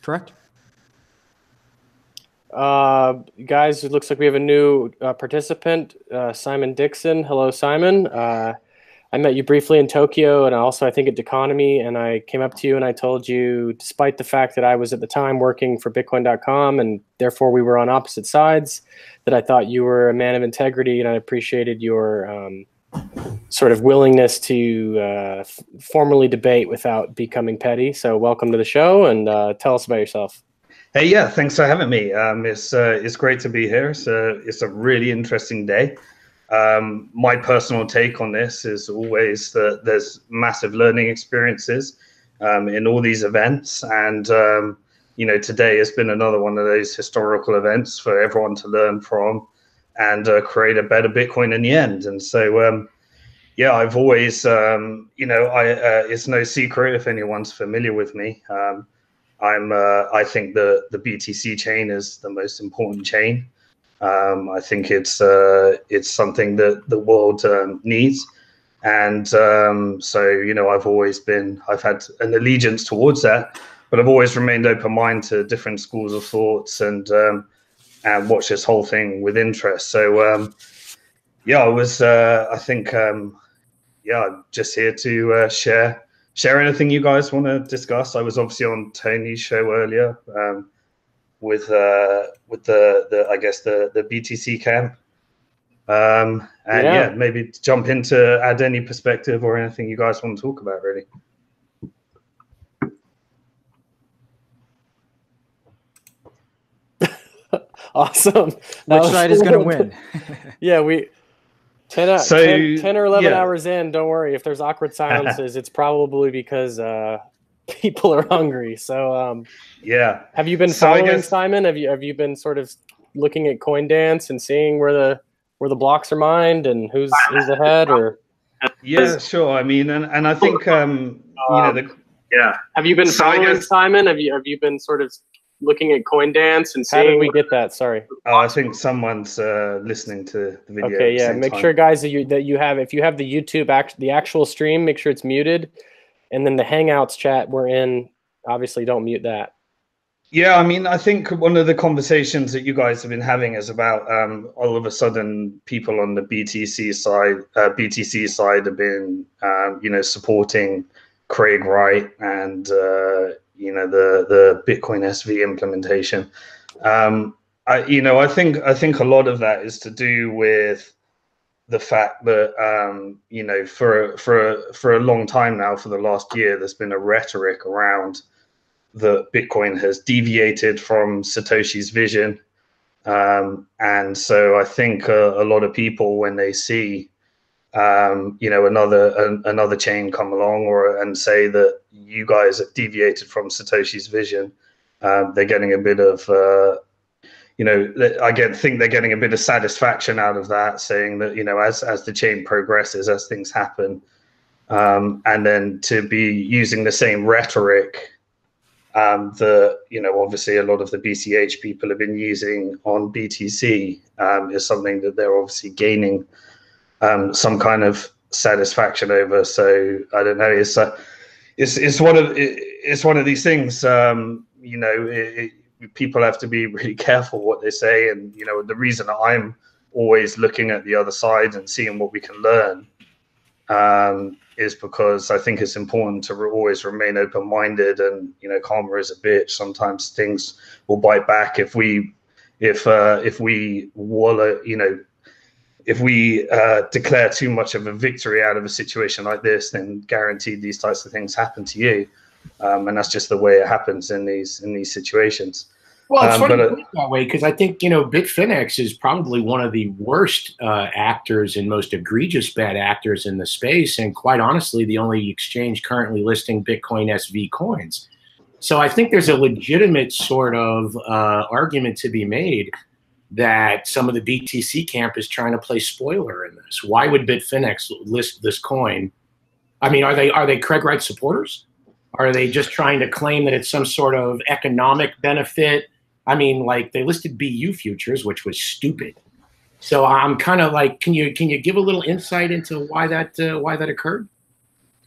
correct? Guys, it looks like we have a new participant, Simon Dixon. Hello, Simon. I met you briefly in Tokyo, and also I think at Deconomy, and I came up to you and I told you, despite the fact that I was at the time working for BnkToTheFuture.com and therefore we were on opposite sides, that I thought you were a man of integrity, and I appreciated your sort of willingness to formally debate without becoming petty. So welcome to the show, and tell us about yourself. Hey, yeah, thanks for having me. It's great to be here. It's a really interesting day. My personal take on this is always that there's massive learning experiences in all these events, and you know, today has been another one of those historical events for everyone to learn from and create a better Bitcoin in the end. And so, yeah, I've always, you know, it's no secret if anyone's familiar with me. I think the BTC chain is the most important chain. I think it's something that the world needs, and so, you know, I've had an allegiance towards that, but I've always remained open minded to different schools of thoughts and watch this whole thing with interest. So yeah, I think yeah, I'm just here to share anything you guys want to discuss. I was obviously on Tony's show earlier. With the I guess the BTC camp, and yeah, maybe jump into add any perspective or anything you guys want to talk about, really. Awesome. Which side is going to win? Yeah, 10 or 11 hours in, don't worry. If there's awkward silences, it's probably because people are hungry. So yeah. Have you been following, Simon? Have you been sort of looking at CoinDance and seeing where the blocks are mined and who's ahead? Or yeah, sure. I mean, and I think you know, yeah. Have you been following, Simon? Have you been sort of looking at CoinDance and seeing? How did we get that? Sorry. Oh, I think someone's listening to the video. Okay, yeah. Make sure, guys, that you have, if you have the YouTube the actual stream, make sure it's muted, and then the Hangouts chat we're in, obviously don't mute that. Yeah, I mean, I think one of the conversations that you guys have been having is about all of a sudden people on the BTC side have been you know, supporting Craig Wright and you know, the Bitcoin SV implementation. You know, I think a lot of that is to do with the fact that you know, for a long time now, for the last year, there's been a rhetoric around that Bitcoin has deviated from Satoshi's vision, and so I think a lot of people, when they see you know, another chain come along and say that you guys have deviated from Satoshi's vision, they're getting a bit of you know, think they're getting a bit of satisfaction out of that, saying that, you know, as the chain progresses, as things happen, and then to be using the same rhetoric that, you know, obviously a lot of the BCH people have been using on BTC is something that they're obviously gaining some kind of satisfaction over. So I don't know. It's one of these things. You know, people have to be really careful what they say, and you know, the reason I'm always looking at the other side and seeing what we can learn is because I think it's important to always remain open-minded. And you know, karma is a bitch. Sometimes things will bite back if we wallow, you know. If we declare too much of a victory out of a situation like this, then guaranteed these types of things happen to you, and that's just the way it happens in these situations. Well, it's funny to think that way, because I think, you know, Bitfinex is probably one of the worst actors and most egregious bad actors in the space, and quite honestly, the only exchange currently listing Bitcoin SV coins. So I think there's a legitimate sort of argument to be made that some of the BTC camp is trying to play spoiler in this. Why would Bitfinex list this coin? I mean, are they Craig Wright supporters? Are they just trying to claim that it's some sort of economic benefit? I mean, like, they listed BU futures, which was stupid. So I'm kind of like, can you give a little insight into why that occurred?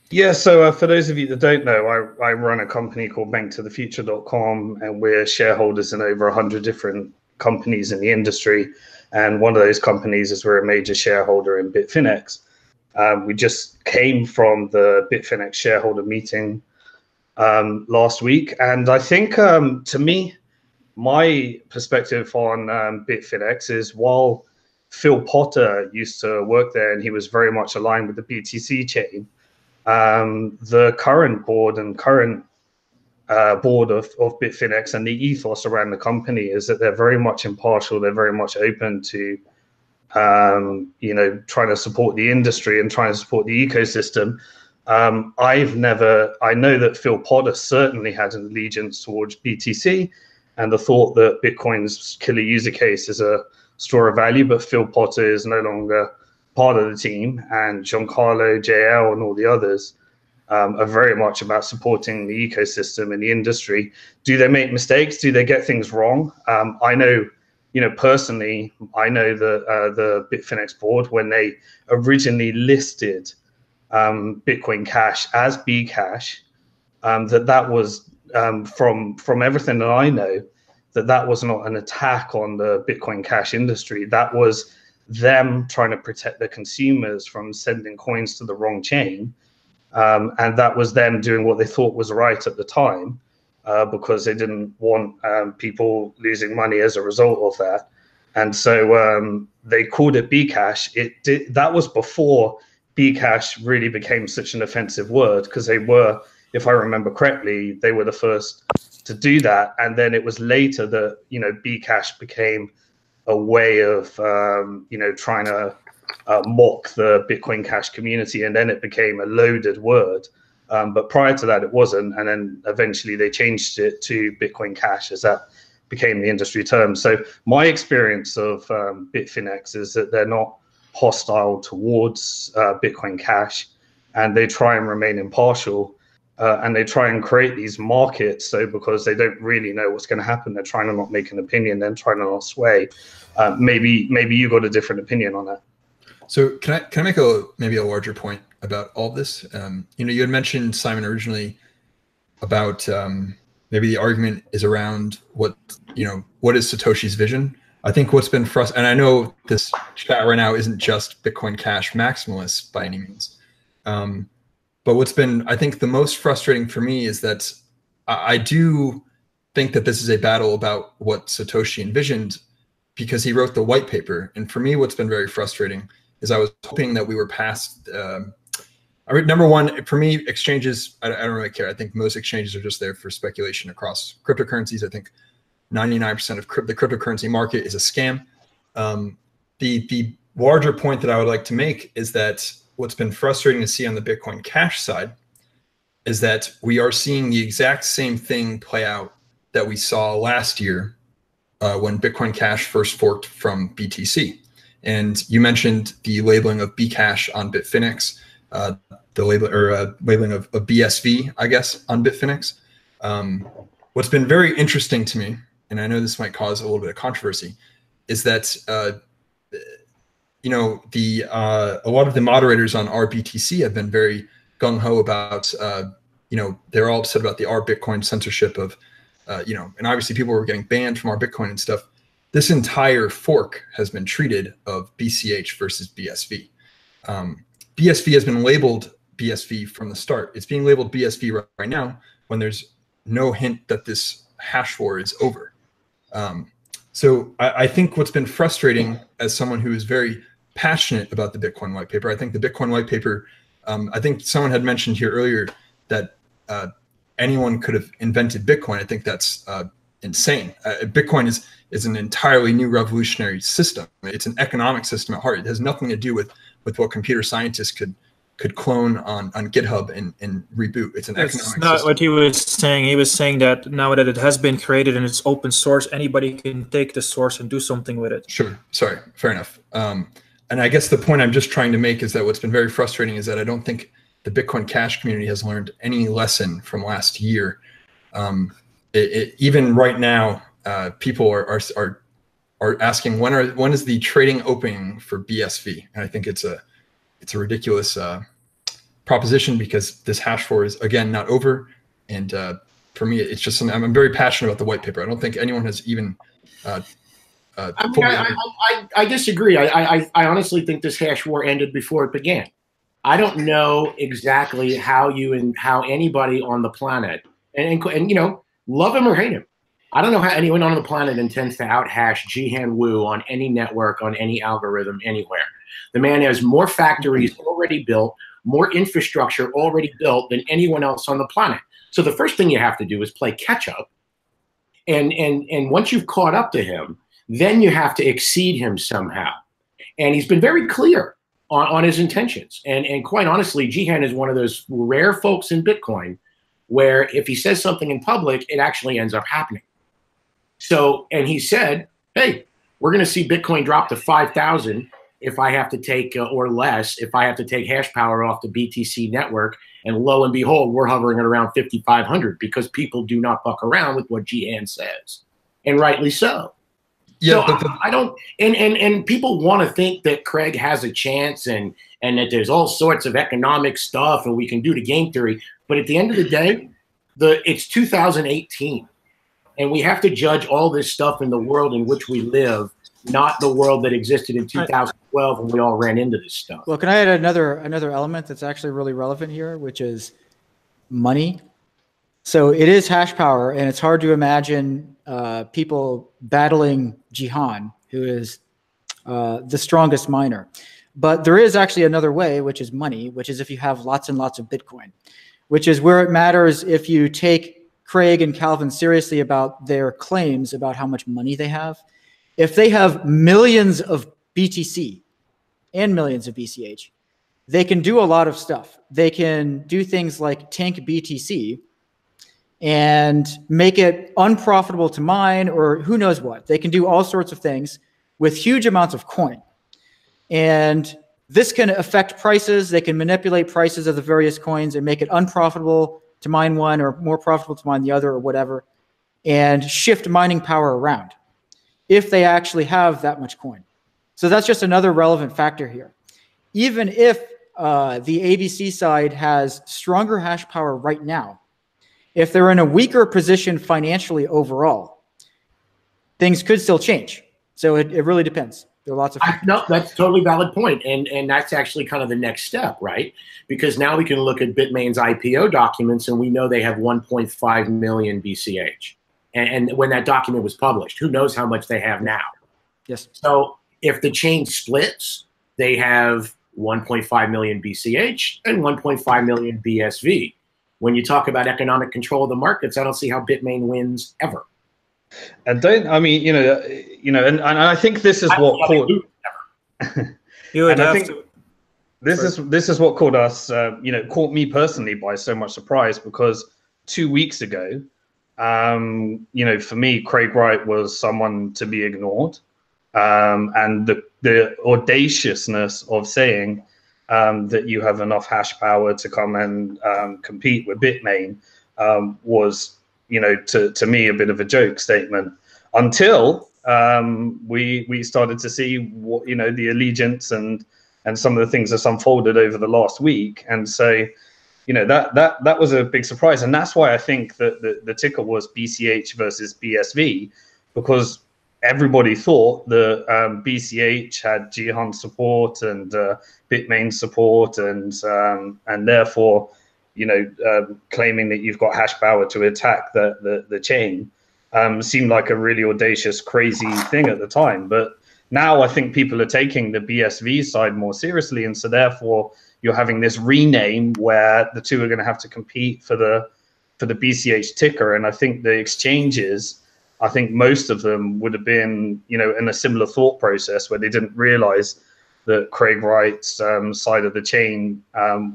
Yeah, so for those of you that don't know, I run a company called BnkToTheFuture.com, and we're shareholders in over 100 different companies in the industry. And one of those companies is we're a major shareholder in Bitfinex. We just came from the Bitfinex shareholder meeting last week. And I think, to me, my perspective on Bitfinex is, while Phil Potter used to work there and he was very much aligned with the BTC chain, the current board and current board of Bitfinex and the ethos around the company is that they're very much impartial. They're very much open to, trying to support the industry and trying to support the ecosystem. I know that Phil Potter certainly had an allegiance towards BTC and the thought that Bitcoin's killer user case is a store of value, but Phil Potter is no longer part of the team, and Giancarlo, JL, and all the others are very much about supporting the ecosystem and the industry. Do they make mistakes? Do they get things wrong? I know, personally, I know that the Bitfinex board, when they originally listed Bitcoin Cash as Bcash, that was, from everything that I know, that was not an attack on the Bitcoin Cash industry. That was them trying to protect the consumers from sending coins to the wrong chain. And that was them doing what they thought was right at the time, because they didn't want people losing money as a result of that. And so they called it Bcash. That was before Bcash really became such an offensive word, because they were, if I remember correctly, they were the first to do that. And then it was later that, Bcash became a way of, trying to mock the Bitcoin Cash community, and then it became a loaded word. But prior to that, it wasn't. And then eventually they changed it to Bitcoin Cash as that became the industry term. So my experience of Bitfinex is that they're not hostile towards Bitcoin Cash, and they try and remain impartial. And they try and create these markets. So because they don't really know what's going to happen, they're trying to not make an opinion, then trying to not sway. Maybe you got a different opinion on that. So can I make maybe a larger point about all this? You had mentioned, Simon, originally about maybe the argument is around what is Satoshi's vision. I think what's been frustrating, and I know this chat right now isn't just Bitcoin Cash maximalists by any means, but what's been, I think, the most frustrating for me is that I do think that this is a battle about what Satoshi envisioned, because he wrote the white paper. And for me, what's been very frustrating is I was hoping that we were past, number one, for me, exchanges, I don't really care. I think most exchanges are just there for speculation across cryptocurrencies. I think 99% of the cryptocurrency market is a scam. The larger point that I would like to make is that what's been frustrating to see on the Bitcoin Cash side is that we are seeing the exact same thing play out that we saw last year when Bitcoin Cash first forked from BTC. And you mentioned the labeling of Bcash on Bitfinex, the labeling of BSV, I guess, on Bitfinex. What's been very interesting to me, and I know this might cause a little bit of controversy, is that a lot of the moderators on RBTC have been very gung-ho about, they're all upset about the R Bitcoin censorship of, and obviously people were getting banned from R Bitcoin and stuff. This entire fork has been treated of BCH versus BSV. BSV has been labeled BSV from the start. It's being labeled BSV right now when there's no hint that this hash war is over. So I think what's been frustrating, as someone who is very passionate about the Bitcoin white paper, I think the Bitcoin white paper, I think someone had mentioned here earlier that anyone could have invented Bitcoin. I think that's insane. Bitcoin is an entirely new revolutionary system. It's an economic system at heart. It has nothing to do with what computer scientists could clone on GitHub and reboot. It's an economic system. That's not what he was saying. He was saying that now that it has been created and it's open source, anybody can take the source and do something with it. Sure. Sorry. Fair enough. And I guess the point I'm just trying to make is that what's been very frustrating is that I don't think the Bitcoin Cash community has learned any lesson from last year. Even right now, people are asking when is the trading opening for BSV, and I think it's a ridiculous proposition because this hash war is again not over. And for me, it's just something I'm very passionate about the white paper. I don't think anyone has even. I disagree. I honestly think this hash war ended before it began. I don't know exactly how anybody on the planet and you know, love him or hate him, I don't know how anyone on the planet intends to out-hash Jihan Wu on any network, on any algorithm, anywhere. The man has more factories already built, more infrastructure already built than anyone else on the planet. So the first thing you have to do is play catch up. And once you've caught up to him, then you have to exceed him somehow. And he's been very clear on his intentions. And quite honestly, Jihan is one of those rare folks in Bitcoin where if he says something in public, it actually ends up happening. So, and he said, hey, we're going to see Bitcoin drop to 5,000 if I have to take, or less, if I have to take hash power off the BTC network. And lo and behold, we're hovering at around 5,500 because people do not fuck around with what Jihan says. And rightly so. Yeah, so I don't, and people want to think that Craig has a chance and that there's all sorts of economic stuff and we can do the game theory. But at the end of the day, it's 2018. And we have to judge all this stuff in the world in which we live, not the world that existed in 2012 when we all ran into this stuff. Well, can I add another element that's actually really relevant here, which is money? So it is hash power, and it's hard to imagine people battling Jihan, who is the strongest miner. But there is actually another way, which is money, which is if you have lots and lots of Bitcoin, which is where it matters if you take Craig and Calvin seriously about their claims about how much money they have. If they have millions of BTC and millions of BCH, they can do a lot of stuff. They can do things like tank BTC and make it unprofitable to mine, or who knows what. They can do all sorts of things with huge amounts of coin. And this can affect prices. They can manipulate prices of the various coins and make it unprofitable to mine one or more profitable to mine the other or whatever, and shift mining power around if they actually have that much coin. So that's just another relevant factor here. Even if the ABC side has stronger hash power right now, if they're in a weaker position financially overall, things could still change. So it really depends. There are lots of factors. No, that's a totally valid point. And that's actually kind of the next step, right? Because now we can look at Bitmain's IPO documents and we know they have 1.5 million BCH. And when that document was published, who knows how much they have now? Yes. So if the chain splits, they have 1.5 million BCH and 1.5 million BSV. When you talk about economic control of the markets, I don't see how Bitmain wins ever. And and I think this is what caught. You would have to. This is what caught us. Caught me personally by so much surprise, because 2 weeks ago, for me, Craig Wright was someone to be ignored, and the audaciousness of saying that you have enough hash power to come and compete with Bitmain was, to me, a bit of a joke statement, until we started to see what, the allegiance and some of the things that's unfolded over the last week. And so, that was a big surprise. And that's why I think that the ticker was BCH versus BSV, because everybody thought that BCH had Jihan support and Bitmain support, and therefore, claiming that you've got hash power to attack the chain seemed like a really audacious, crazy thing at the time. But now I think people are taking the BSV side more seriously, and so therefore you're having this rename where the two are going to have to compete for the BCH ticker. And I think the exchanges, I think most of them would have been, in a similar thought process where they didn't realize that Craig Wright's side of the chain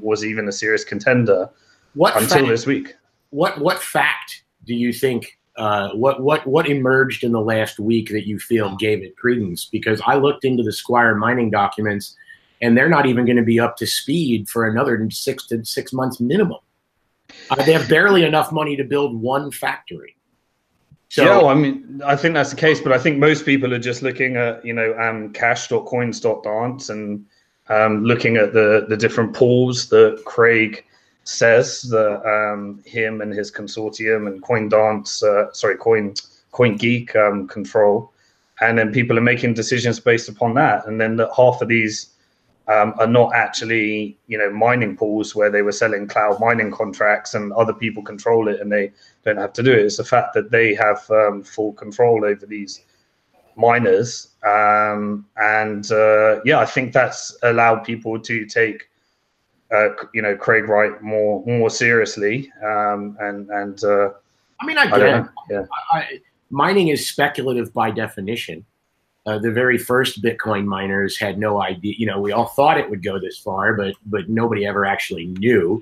was even a serious contender until this week. What fact do you think, what emerged in the last week that you feel gave it credence? Because I looked into the Squire mining documents, and they're not even going to be up to speed for another 6 months minimum. They have barely enough money to build one factory. So, yeah, well, I mean, I think that's the case, but I think most people are just looking at, cash.coins.dance and looking at the different pools that Craig says that him and his consortium and CoinGeek control, and then people are making decisions based upon that, and then that half of these are not actually, mining pools where they were selling cloud mining contracts and other people control it and they don't have to do it. It's the fact that they have full control over these miners. I think that's allowed people to take, Craig Wright more seriously. I mean, I get it. Yeah. Mining is speculative by definition. The very first Bitcoin miners had no idea. We all thought it would go this far, but nobody ever actually knew.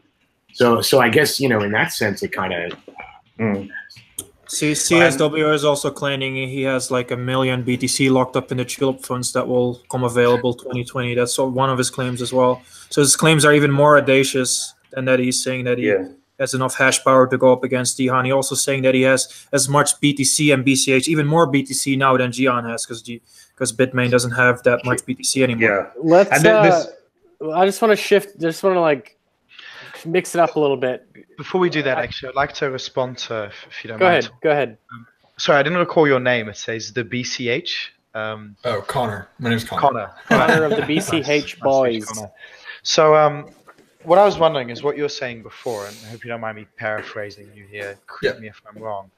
So I guess in that sense, it kind of. CSW is also claiming he has like 1 million BTC locked up in the tulip funds that will come available 2020. That's one of his claims as well. So his claims are even more audacious than that. He's saying that he has enough hash power to go up against Jihan. He also saying that he has as much BTC and BCH, even more BTC now than Jihan has, because Bitmain doesn't have that much BTC anymore. Yeah. I just want to shift. Just want to mix it up a little bit. Before we do that, actually, I'd like to respond to, if you don't mind. Go ahead. Sorry, I didn't recall your name. It says the BCH. Connor. My name's Connor. Connor of the BCH boys. So, what I was wondering is what you were saying before, and I hope you don't mind me paraphrasing you here. Correct me if I'm wrong.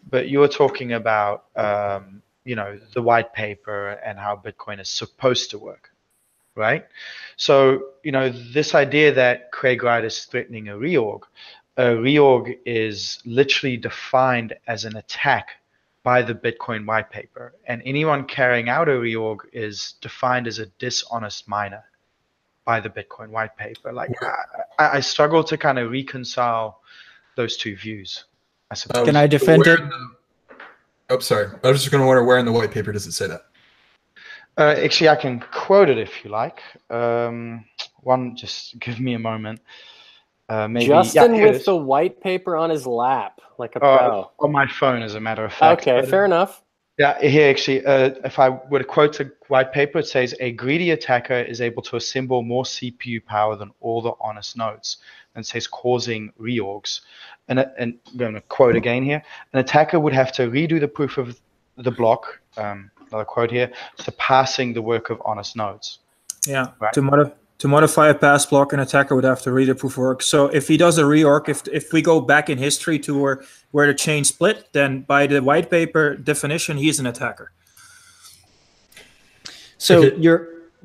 But you were talking about, the white paper and how Bitcoin is supposed to work, right? So, this idea that Craig Wright is threatening a reorg is literally defined as an attack by the Bitcoin white paper. And anyone carrying out a reorg is defined as a dishonest miner by the Bitcoin white paper. I struggle to kind of reconcile those two views, I suppose. Can I defend it? Sorry. I was just going to wonder where in the white paper does it say that? Actually, I can quote it if you like. Just give me a moment. Maybe Justin with the white paper on his lap, like a pro. On my phone, as a matter of fact. Okay, fair enough. Yeah, here actually, if I were to quote the white paper, it says, a greedy attacker is able to assemble more CPU power than all the honest nodes, and it says causing reorgs. And I'm going to quote again here, an attacker would have to redo the proof of the block, another quote here, surpassing the work of honest nodes. Yeah, right? To modify a pass block, an attacker would have to read a proof of work. So if he does a reorg, if we go back in history to where the chain split, then by the white paper definition, he's an attacker. So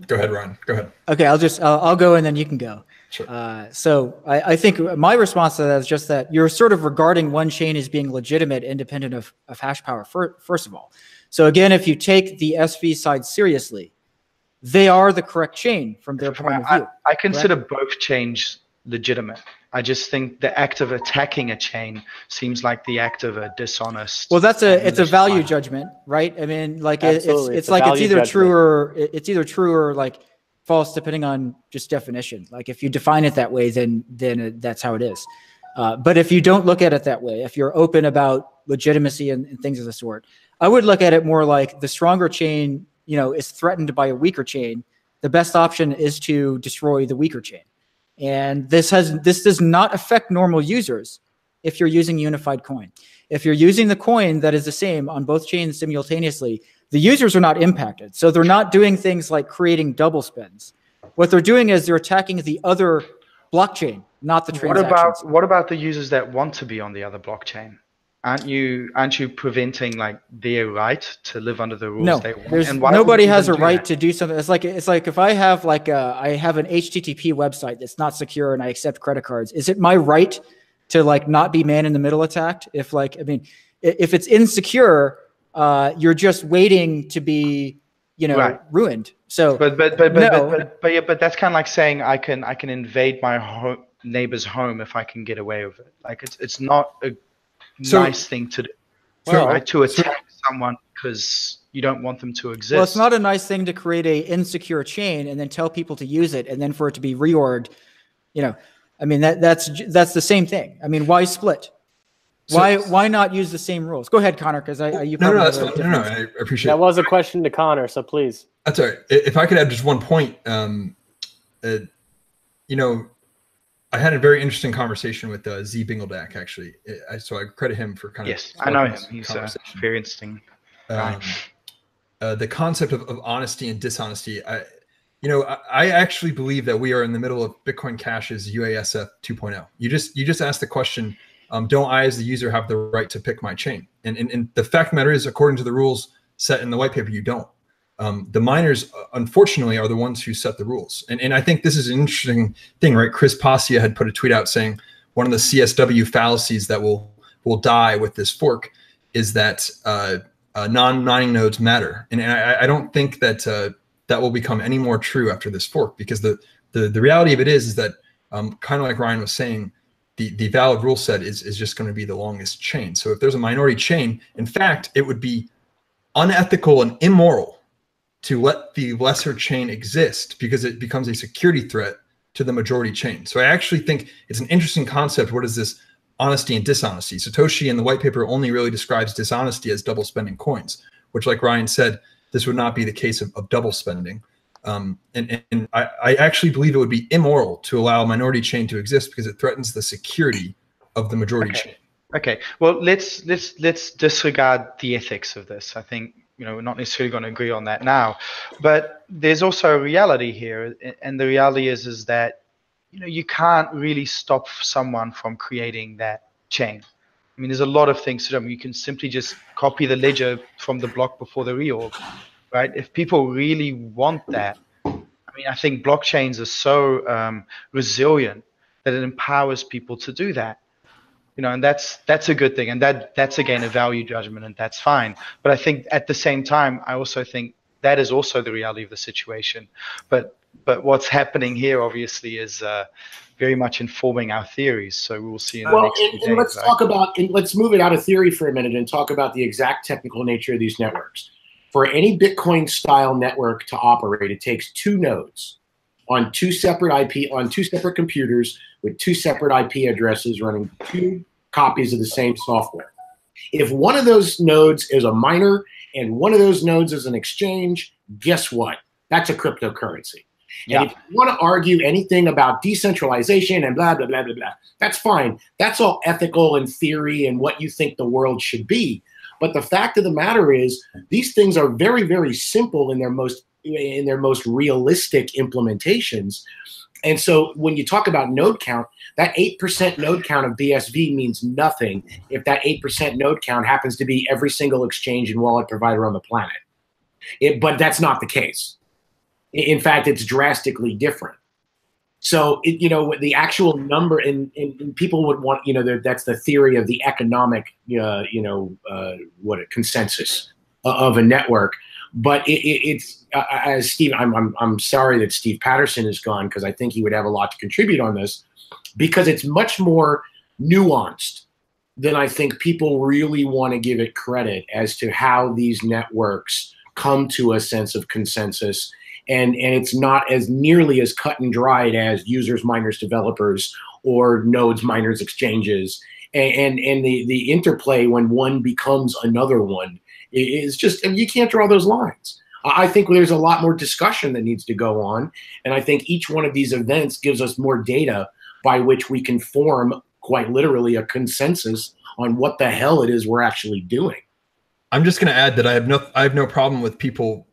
Go ahead, Ryan. Go ahead. Okay, I'll go and then you can go. Sure. So I think my response to that is just that you're sort of regarding one chain as being legitimate, independent of hash power, first of all. So again, if you take the SV side seriously, they are the correct chain from their point of view. I consider both chains legitimate. I just think the act of attacking a chain seems like the act of a dishonest. Well, it's a value judgment, right? I mean, it's either true or like false, depending on just definition. Like if you define it that way, then that's how it is. But if you don't look at it that way, if you're open about legitimacy and things of the sort, I would look at it more like the stronger chain, is threatened by a weaker chain. The best option is to destroy the weaker chain. And this does not affect normal users if you're using unified coin. If you're using the coin that is the same on both chains simultaneously, the users are not impacted. So they're not doing things like creating double spends. What they're doing is they're attacking the other blockchain, not the transactions. What about the users that want to be on the other blockchain? Aren't you preventing their right to live under the rules they want? And nobody has a right to do something. It's like if I have I have an HTTP website that's not secure and I accept credit cards, is it my right to not be man in the middle attacked? If if it's insecure, you're just waiting to be ruined. So but that's kind of like saying I can invade my neighbor's home if I can get away with it. It's not a nice thing to do. To attack someone because you don't want them to exist. Well, it's not a nice thing to create a insecure chain and then tell people to use it and then for it to be reorged. That's the same thing. I mean, why split? Why not use the same rules? Go ahead, Connor, because you probably that's fine. No, I appreciate that. Was a question to Connor, so please. That's all right. If I could add just one point, you know, I had a very interesting conversation with Z Bingledack, actually. So I credit him for kind of. Yes, I know him. He's very interesting guy. The concept of honesty and dishonesty. I actually believe that we are in the middle of Bitcoin Cash's UASF 2.0. You just asked the question, don't I as the user have the right to pick my chain? And the fact of the matter is, according to the rules set in the white paper, you don't. The miners, unfortunately, are the ones who set the rules. And I think this is an interesting thing, right? Chris Passia had put a tweet out saying one of the CSW fallacies that will die with this fork is that non-mining nodes matter. And I don't think that that will become any more true after this fork, because the reality of it is that kind of like Ryan was saying, the valid rule set is just going to be the longest chain. So if there's a minority chain, in fact, it would be unethical and immoral to let the lesser chain exist, because it becomes a security threat to the majority chain. So I actually think it's an interesting concept. What is this honesty and dishonesty? Satoshi in the white paper only really describes dishonesty as double spending coins, which, like Ryan said, this would not be the case of double spending. And I actually believe it would be immoral to allow a minority chain to exist because it threatens the security of the majority chain. Okay. Well, let's disregard the ethics of this. I think, we're not necessarily going to agree on that now, but there's also a reality here, and the reality is that you can't really stop someone from creating that chain. I mean, there's a lot of things to do. I mean, you can simply just copy the ledger from the block before the reorg, right? If people really want that, I mean, I think blockchains are so resilient that it empowers people to do that. And that's a good thing, and that's again a value judgment, and that's fine. But I think at the same time, I also think that is also the reality of the situation. But what's happening here, obviously, is very much informing our theories. So we will see in the next few days. Let's talk about, let's move it out of theory for a minute and talk about the exact technical nature of these networks. For any Bitcoin-style network to operate, it takes 2 nodes on 2 separate computers with 2 separate IP addresses running 2 copies of the same software. If one of those nodes is a miner and one of those nodes is an exchange, guess what? That's a cryptocurrency. Yeah. And if you want to argue anything about decentralization and blah, blah, blah, blah, blah, that's fine. That's all ethical and theory and what you think the world should be. But the fact of the matter is, these things are very, very simple in their most realistic implementations. And so when you talk about node count, that 8% node count of BSV means nothing if that 8% node count happens to be every single exchange and wallet provider on the planet. But that's not the case. In fact, it's drastically different. So, the actual number, and people would want, that's the theory of the economic, consensus of a network. But it's as Steve, I'm sorry that Steve Patterson is gone, because I think he would have a lot to contribute on this, because it's much more nuanced than I think people really want to give it credit as to how these networks come to a sense of consensus. And it's not as nearly as cut and dried as users, miners, developers, or nodes, miners, exchanges. And the interplay when one becomes another one is just, you can't draw those lines. I think there's a lot more discussion that needs to go on. And I think each one of these events gives us more data by which we can form, quite literally, a consensus on what the hell it is we're actually doing. I'm just going to add that I have no problem with people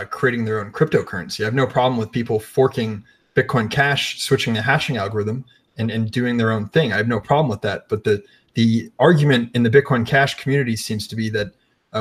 creating their own cryptocurrency. I have no problem with people forking Bitcoin Cash, switching the hashing algorithm, and doing their own thing. I have no problem with that. But the argument in the Bitcoin Cash community seems to be that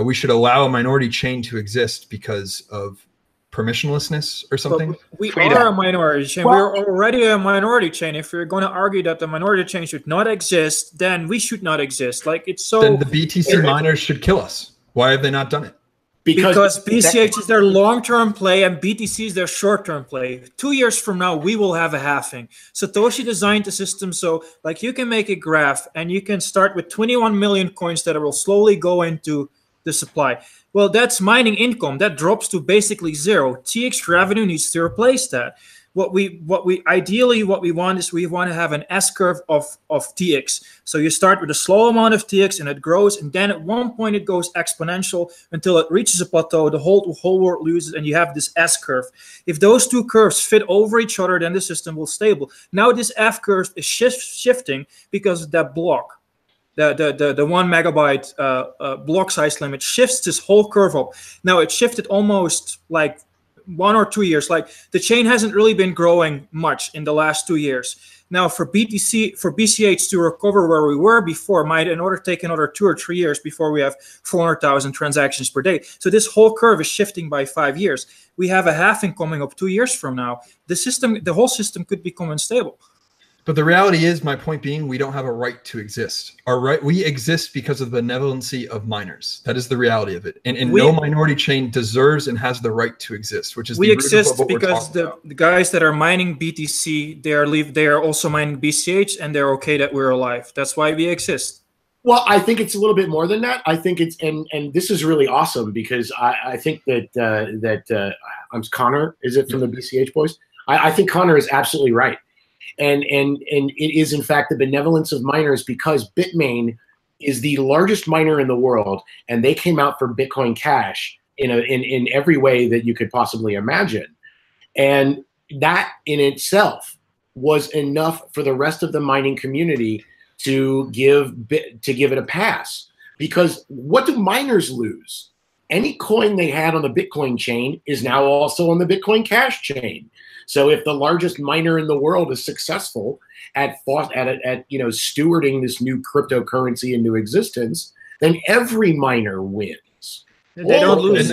we should allow a minority chain to exist because of permissionless or something. But we are a minority chain. We're already a minority chain. If you're going to argue that the minority chain should not exist, then we should not exist. Like, it's so. Then the BTC miners should kill us. Why have they not done it? Because BCH is their long-term play and BTC is their short-term play. 2 years from now, we will have a halving. Satoshi designed the system so, like, you can make a graph and you can start with 21 million coins that will slowly go into the supply. Well, that's mining income. That drops to basically 0. TX revenue needs to replace that. what we ideally what we want is we want to have an S curve of TX. So you start with a slow amount of TX and it grows, and then at one point it goes exponential until it reaches a plateau. The whole world loses, and you have this S curve. If those two curves fit over each other, then the system will stable. Now this F curve is shifting because of that block. The 1 megabyte block size limit shifts this whole curve up. Now it shifted almost like 1 or 2 years. Like the chain hasn't really been growing much in the last 2 years. Now for BCH to recover where we were before might take another 2 or 3 years before we have 400,000 transactions per day. So this whole curve is shifting by 5 years. We have a halving coming up 2 years from now. The whole system could become unstable. But the reality is, my point being, we don't have a right to exist. We exist because of the benevolency of miners. That is the reality of it. And no minority chain deserves and has the right to exist, which is we exist because the guys that are mining BTC, they are also mining BCH, and they're okay that we're alive. That's why we exist. Well, I think it's a little bit more than that. I think it's and this is really awesome because I think that I'm Connor. Is it from the BCH boys? I think Connor is absolutely right. And it is in fact the benevolence of miners, because Bitmain is the largest miner in the world, and they came out for Bitcoin Cash in every way that you could possibly imagine, and that in itself was enough for the rest of the mining community to give it a pass. Because what do miners lose? Any coin they had on the Bitcoin chain is now also on the Bitcoin Cash chain. So if the largest miner in the world is successful at stewarding this new cryptocurrency into existence, then every miner wins. They don't lose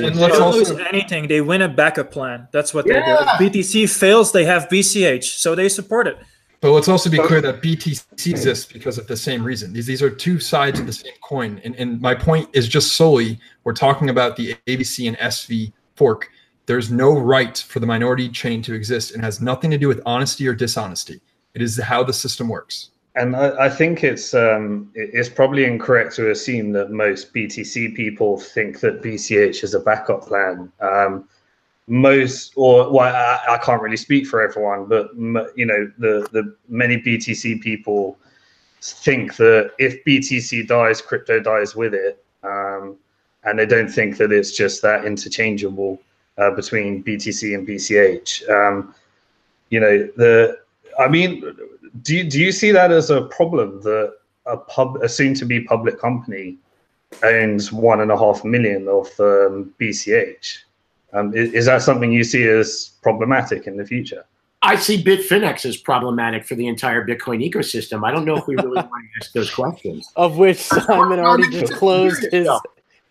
anything. They win a backup plan. That's what they do. If BTC fails, they have BCH, so they support it. But let's also be clear that BTC exists because of the same reason. These are two sides of the same coin. And my point is just solely, we're talking about the ABC and SV fork. There's no right for the minority chain to exist, and has nothing to do with honesty or dishonesty. It is how the system works. And I think it's probably incorrect to assume that most BTC people think that BCH is a backup plan. I can't really speak for everyone, but the many BTC people think that if BTC dies, crypto dies with it, and they don't think that it's just that interchangeable between BTC and BCH. Do you see that as a problem that a soon-to-be public company owns 1.5 million of BCH? Is that something you see as problematic in the future? I see Bitfinex as problematic for the entire Bitcoin ecosystem. I don't know if we really want to ask those questions. Of which Simon already just closed his...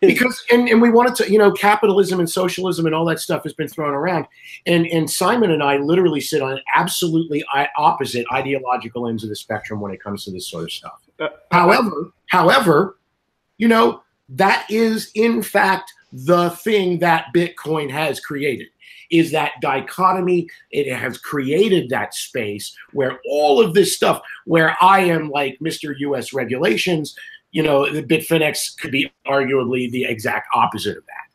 Because and we wanted to, capitalism and socialism and all that stuff has been thrown around, and Simon and I literally sit on absolutely opposite ideological ends of the spectrum when it comes to this sort of stuff. However, that is in fact the thing that Bitcoin has created, is that dichotomy. It has created that space where all of this stuff, where I am like Mr. US regulations, the Bitfinex could be arguably the exact opposite of that.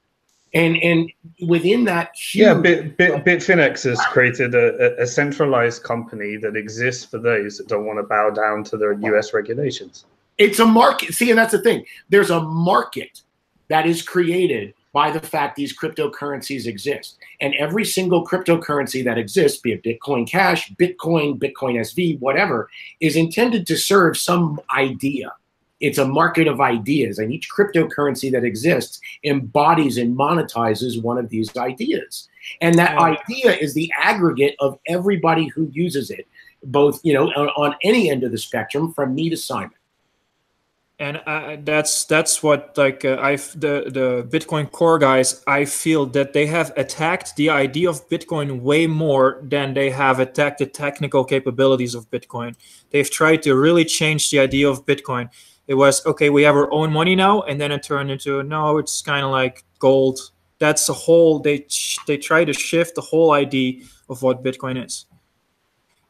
And within that huge... Bitfinex has created a centralized company that exists for those that don't want to bow down to the US regulations. It's a market. See, and that's the thing. There's a market that is created by the fact these cryptocurrencies exist. And every single cryptocurrency that exists, be it Bitcoin Cash, Bitcoin SV, whatever, is intended to serve some idea. It's a market of ideas, and each cryptocurrency that exists embodies and monetizes one of these ideas. And that idea is the aggregate of everybody who uses it, both on any end of the spectrum, from me to Simon. And that's what the Bitcoin core guys, I feel that they have attacked the idea of Bitcoin way more than they have attacked the technical capabilities of Bitcoin. They've tried to really change the idea of Bitcoin. It was, okay, we have our own money now, and then it turned into, no, it's kind of like gold. That's the whole, they try to shift the whole idea of what Bitcoin is.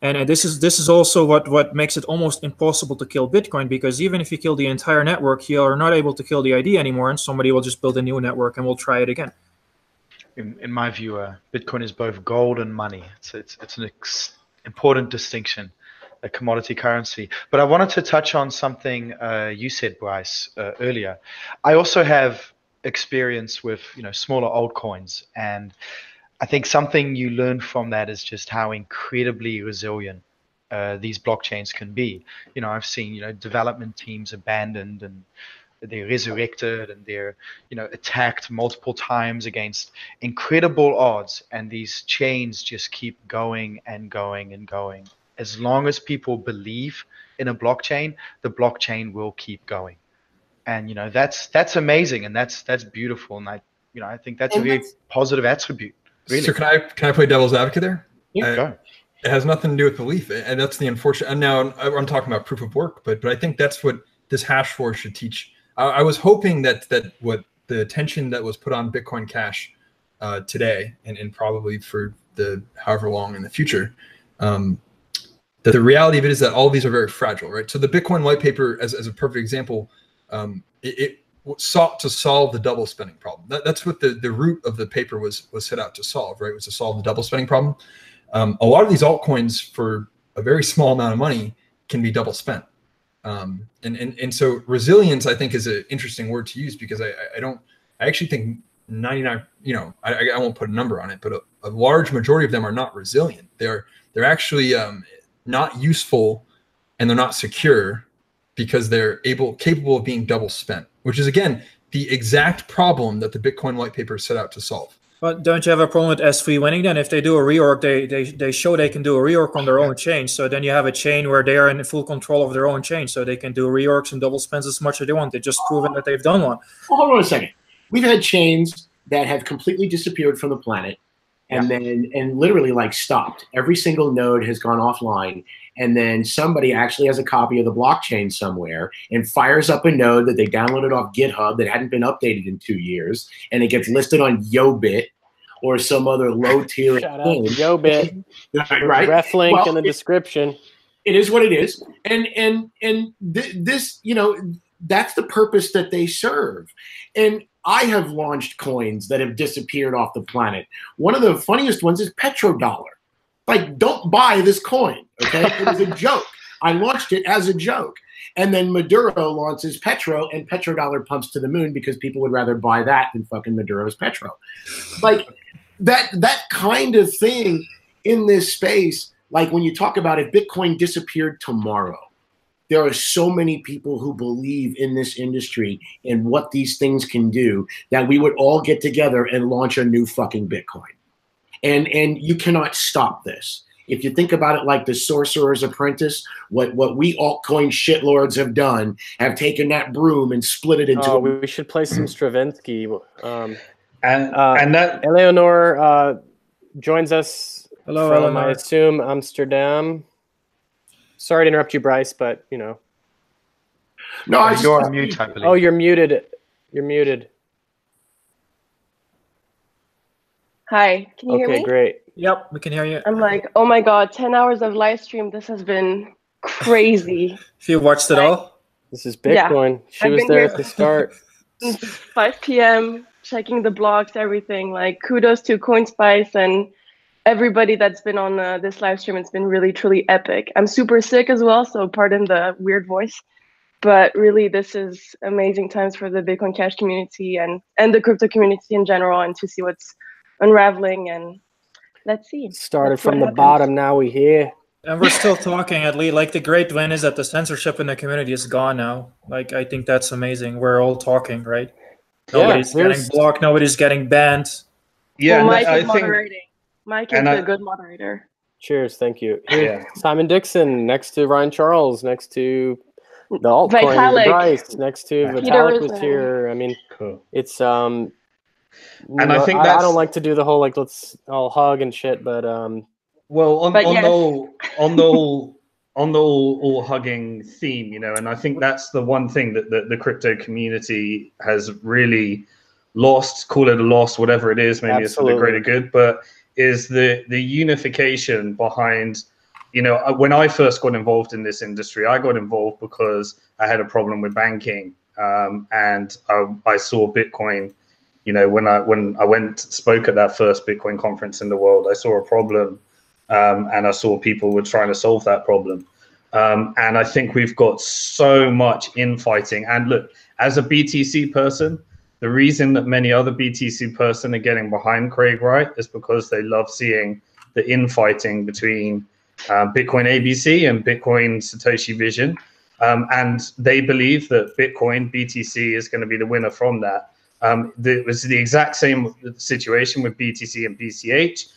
And this is also what makes it almost impossible to kill Bitcoin, because even if you kill the entire network, you are not able to kill the idea anymore, and somebody will just build a new network and we'll try it again. in my view, Bitcoin is both gold and money. It's an important distinction, a commodity currency. But I wanted to touch on something you said, Bryce, earlier. I also have experience with smaller altcoins, and I think something you learn from that is just how incredibly resilient these blockchains can be. I've seen development teams abandoned, and they're resurrected, and they're attacked multiple times against incredible odds, and these chains just keep going and going and going. As long as people believe in a blockchain, the blockchain will keep going. And that's amazing, and that's beautiful, and I think that's a very positive attribute. Really. So can I play devil's advocate there? Yeah, go. It has nothing to do with belief, and that's the unfortunate. And now I'm talking about proof of work, but I think that's what this hash force should teach. I was hoping that what the attention that was put on Bitcoin Cash today, and probably for the however long in the future, that the reality of it is that all of these are very fragile, right? So the Bitcoin white paper, as a perfect example, it sought to solve the double spending problem. That's what the root of the paper was set out to solve, right? Was to solve the double spending problem. A lot of these altcoins, for a very small amount of money, can be double spent. And so resilience, I think, is an interesting word to use, because I actually think 99, I won't put a number on it, but a large majority of them are not resilient. They're actually not useful, and they're not secure, because they're capable of being double spent, which is, again, the exact problem that the Bitcoin white paper set out to solve. But don't you have a problem with S3 winning then? If they do a reorg, they show they can do a reorg on their own chain. So then you have a chain where they are in full control of their own chain. So they can do reorgs and double spends as much as they want. They've just proven that they've done one. Well, hold on a second. We've had chains that have completely disappeared from the planet, and then literally stopped. Every single node has gone offline, and then somebody actually has a copy of the blockchain somewhere and fires up a node that they downloaded off GitHub that hadn't been updated in 2 years, and it gets listed on YoBit or some other low-tier thing. YoBit. Right? Ref link in the description. It is what it is, and this, that's the purpose that they serve. And I have launched coins that have disappeared off the planet. One of the funniest ones is petrodollar. Don't buy this coin, okay? It was a joke. I launched it as a joke. And then Maduro launches Petro, and petrodollar pumps to the moon because people would rather buy that than fucking Maduro's Petro. That kind of thing in this space, when you talk about if Bitcoin disappeared tomorrow, there are so many people who believe in this industry and what these things can do that we would all get together and launch a new fucking Bitcoin. And you cannot stop this. If you think about it like the Sorcerer's Apprentice, what we altcoin shitlords have done, have taken that broom and split it into. We should play some Stravinsky. And that Eleanor joins us Hello, from, Eleanor. I assume, Amsterdam. Sorry to interrupt you, Bryce, but No, you're on mute, I believe. Oh, you're muted. You're muted. Hi, can you hear me? Okay, great. Yep, we can hear you. I'm like, oh my God, 10 hours of live stream. This has been crazy. If you watched it all? This is Bitcoin. She I've was been there here at the start. Since 5 p.m., checking the blogs, everything. Kudos to CoinSpice and everybody that's been on this live stream. It's been really, truly epic. I'm super sick as well, so pardon the weird voice. But really, this is amazing times for the Bitcoin Cash community and the crypto community in general, and to see what's unraveling. And let's see. Started from the bottom, now we here. And we're still talking, at least. The great win is that the censorship in the community is gone now. I think that's amazing. We're all talking, right? Nobody's getting blocked. Nobody's getting banned. Yeah, well, Mike is moderating. Mike is a good moderator. Cheers, thank you. Here, Simon Dixon, next to Ryan Charles, next to the altcoin, Bryce, next to Vitalik was here. I mean, cool. It's and I think I don't like to do the whole let's all hug and shit, but well, on the all hugging theme, and I think that's the one thing that the crypto community has really lost. Call it a loss, whatever it is. Maybe it's for the greater good, but is the unification behind. When I first got involved in this industry, I got involved because I had a problem with banking, and I saw Bitcoin You know, when I went spoke at that first Bitcoin conference in the world, I saw a problem, and I saw people were trying to solve that problem. And I think we've got so much infighting. And look, as a BTC person, the reason that many other BTC person are getting behind Craig Wright is because they love seeing the infighting between Bitcoin ABC and Bitcoin Satoshi Vision. And they believe that Bitcoin BTC is going to be the winner from that. It was the exact same situation with BTC and BCH.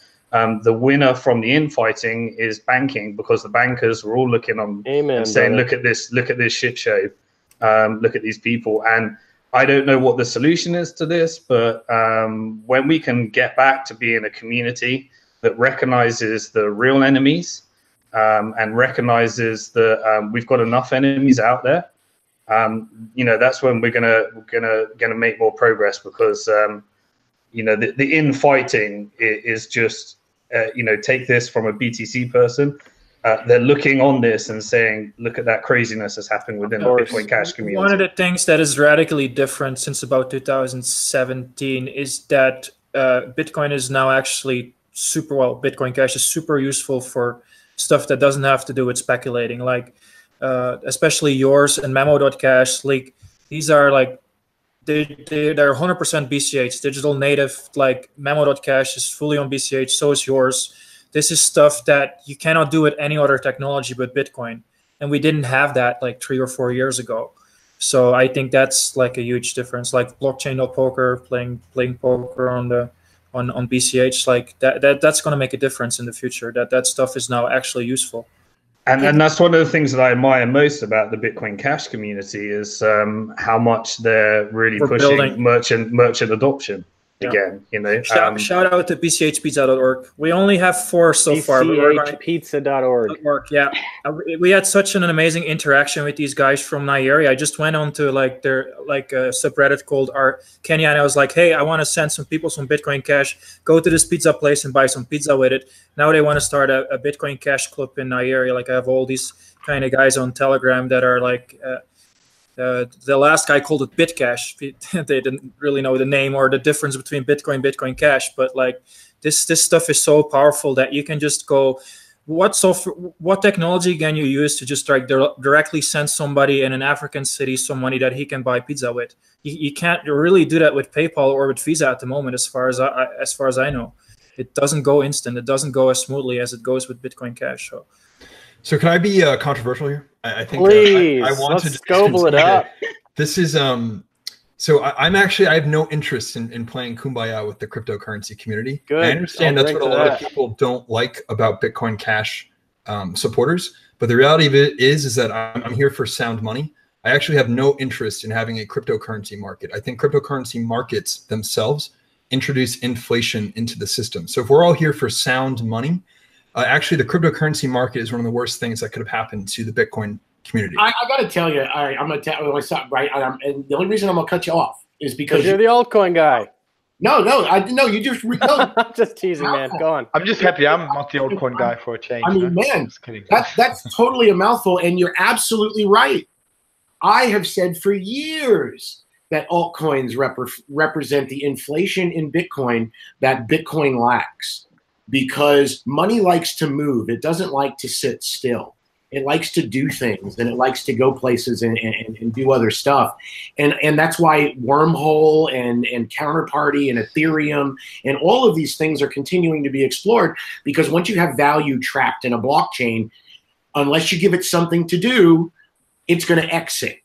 The winner from the infighting is banking, because the bankers were all looking on and saying, look at this shit show, look at these people. And I don't know what the solution is to this, but when we can get back to being a community that recognizes the real enemies, and recognizes that we've got enough enemies out there, you know, that's when we're gonna make more progress, because you know, the infighting is just you know, take this from a BTC person. They're looking on this and saying, look at that craziness that's happened within the Bitcoin Cash community. One of the things that is radically different since about 2017 is that Bitcoin is now actually Bitcoin Cash is super useful for stuff that doesn't have to do with speculating, like especially yours and Memo.cash. Like, these are like, they're 100% BCH, digital native. Like, Memo.cash is fully on BCH, so is yours. This is stuff that you cannot do with any other technology but Bitcoin. And we didn't have that like 3 or 4 years ago. So I think that's like a huge difference. Like blockchain.poker, playing poker on BCH, like that's going to make a difference in the future. That stuff is now actually useful. And that's one of the things that I admire most about the Bitcoin Cash community is how much they're really pushing merchant adoption. Yeah. Again, you know, shout out to bchpizza.org. We only have 4 so far. BCHpizza.org. Yeah, we had such an amazing interaction with these guys from Nigeria. I just went on to like their subreddit called Kenya, and I was like, hey, I want to send some people some Bitcoin Cash. Go to this pizza place and buy some pizza with it. Now they want to start a Bitcoin Cash club in Nigeria. Like, I have all these kind of guys on Telegram that are like. The last guy called it BitCash. They didn't really know the name or the difference between Bitcoin Cash, but like this stuff is so powerful that you can just go, what technology can you use to just like directly send somebody in an African city some money that he can buy pizza with? You can't really do that with PayPal or with Visa at the moment, as far as I know. It doesn't go instant. It doesn't go as smoothly as it goes with Bitcoin Cash. So can I be controversial here? I think please, I want let's scoble it up. This is so I have no interest in playing Kumbaya with the cryptocurrency community. Good. I understand that's what a lot of people don't like about Bitcoin Cash supporters, but the reality of it is that I'm here for sound money. I actually have no interest in having a cryptocurrency market. I think cryptocurrency markets themselves introduce inflation into the system. So if we're all here for sound money, actually, the cryptocurrency market is one of the worst things that could have happened to the Bitcoin community. I got to tell you, I'm going to tell you, right? And the only reason I'm going to cut you off is because you're the altcoin guy. No, you just no. I'm just teasing, man. Go on. I'm just happy I'm not the altcoin guy for a change. I mean, man, that's totally a mouthful, and you're absolutely right. I have said for years that altcoins represent the inflation in Bitcoin that Bitcoin lacks. Because money likes to move. It doesn't like to sit still. It likes to do things, and it likes to go places and do other stuff. And that's why Wormhole and Counterparty and Ethereum and all of these things are continuing to be explored, because once you have value trapped in a blockchain, unless you give it something to do, it's going to exit.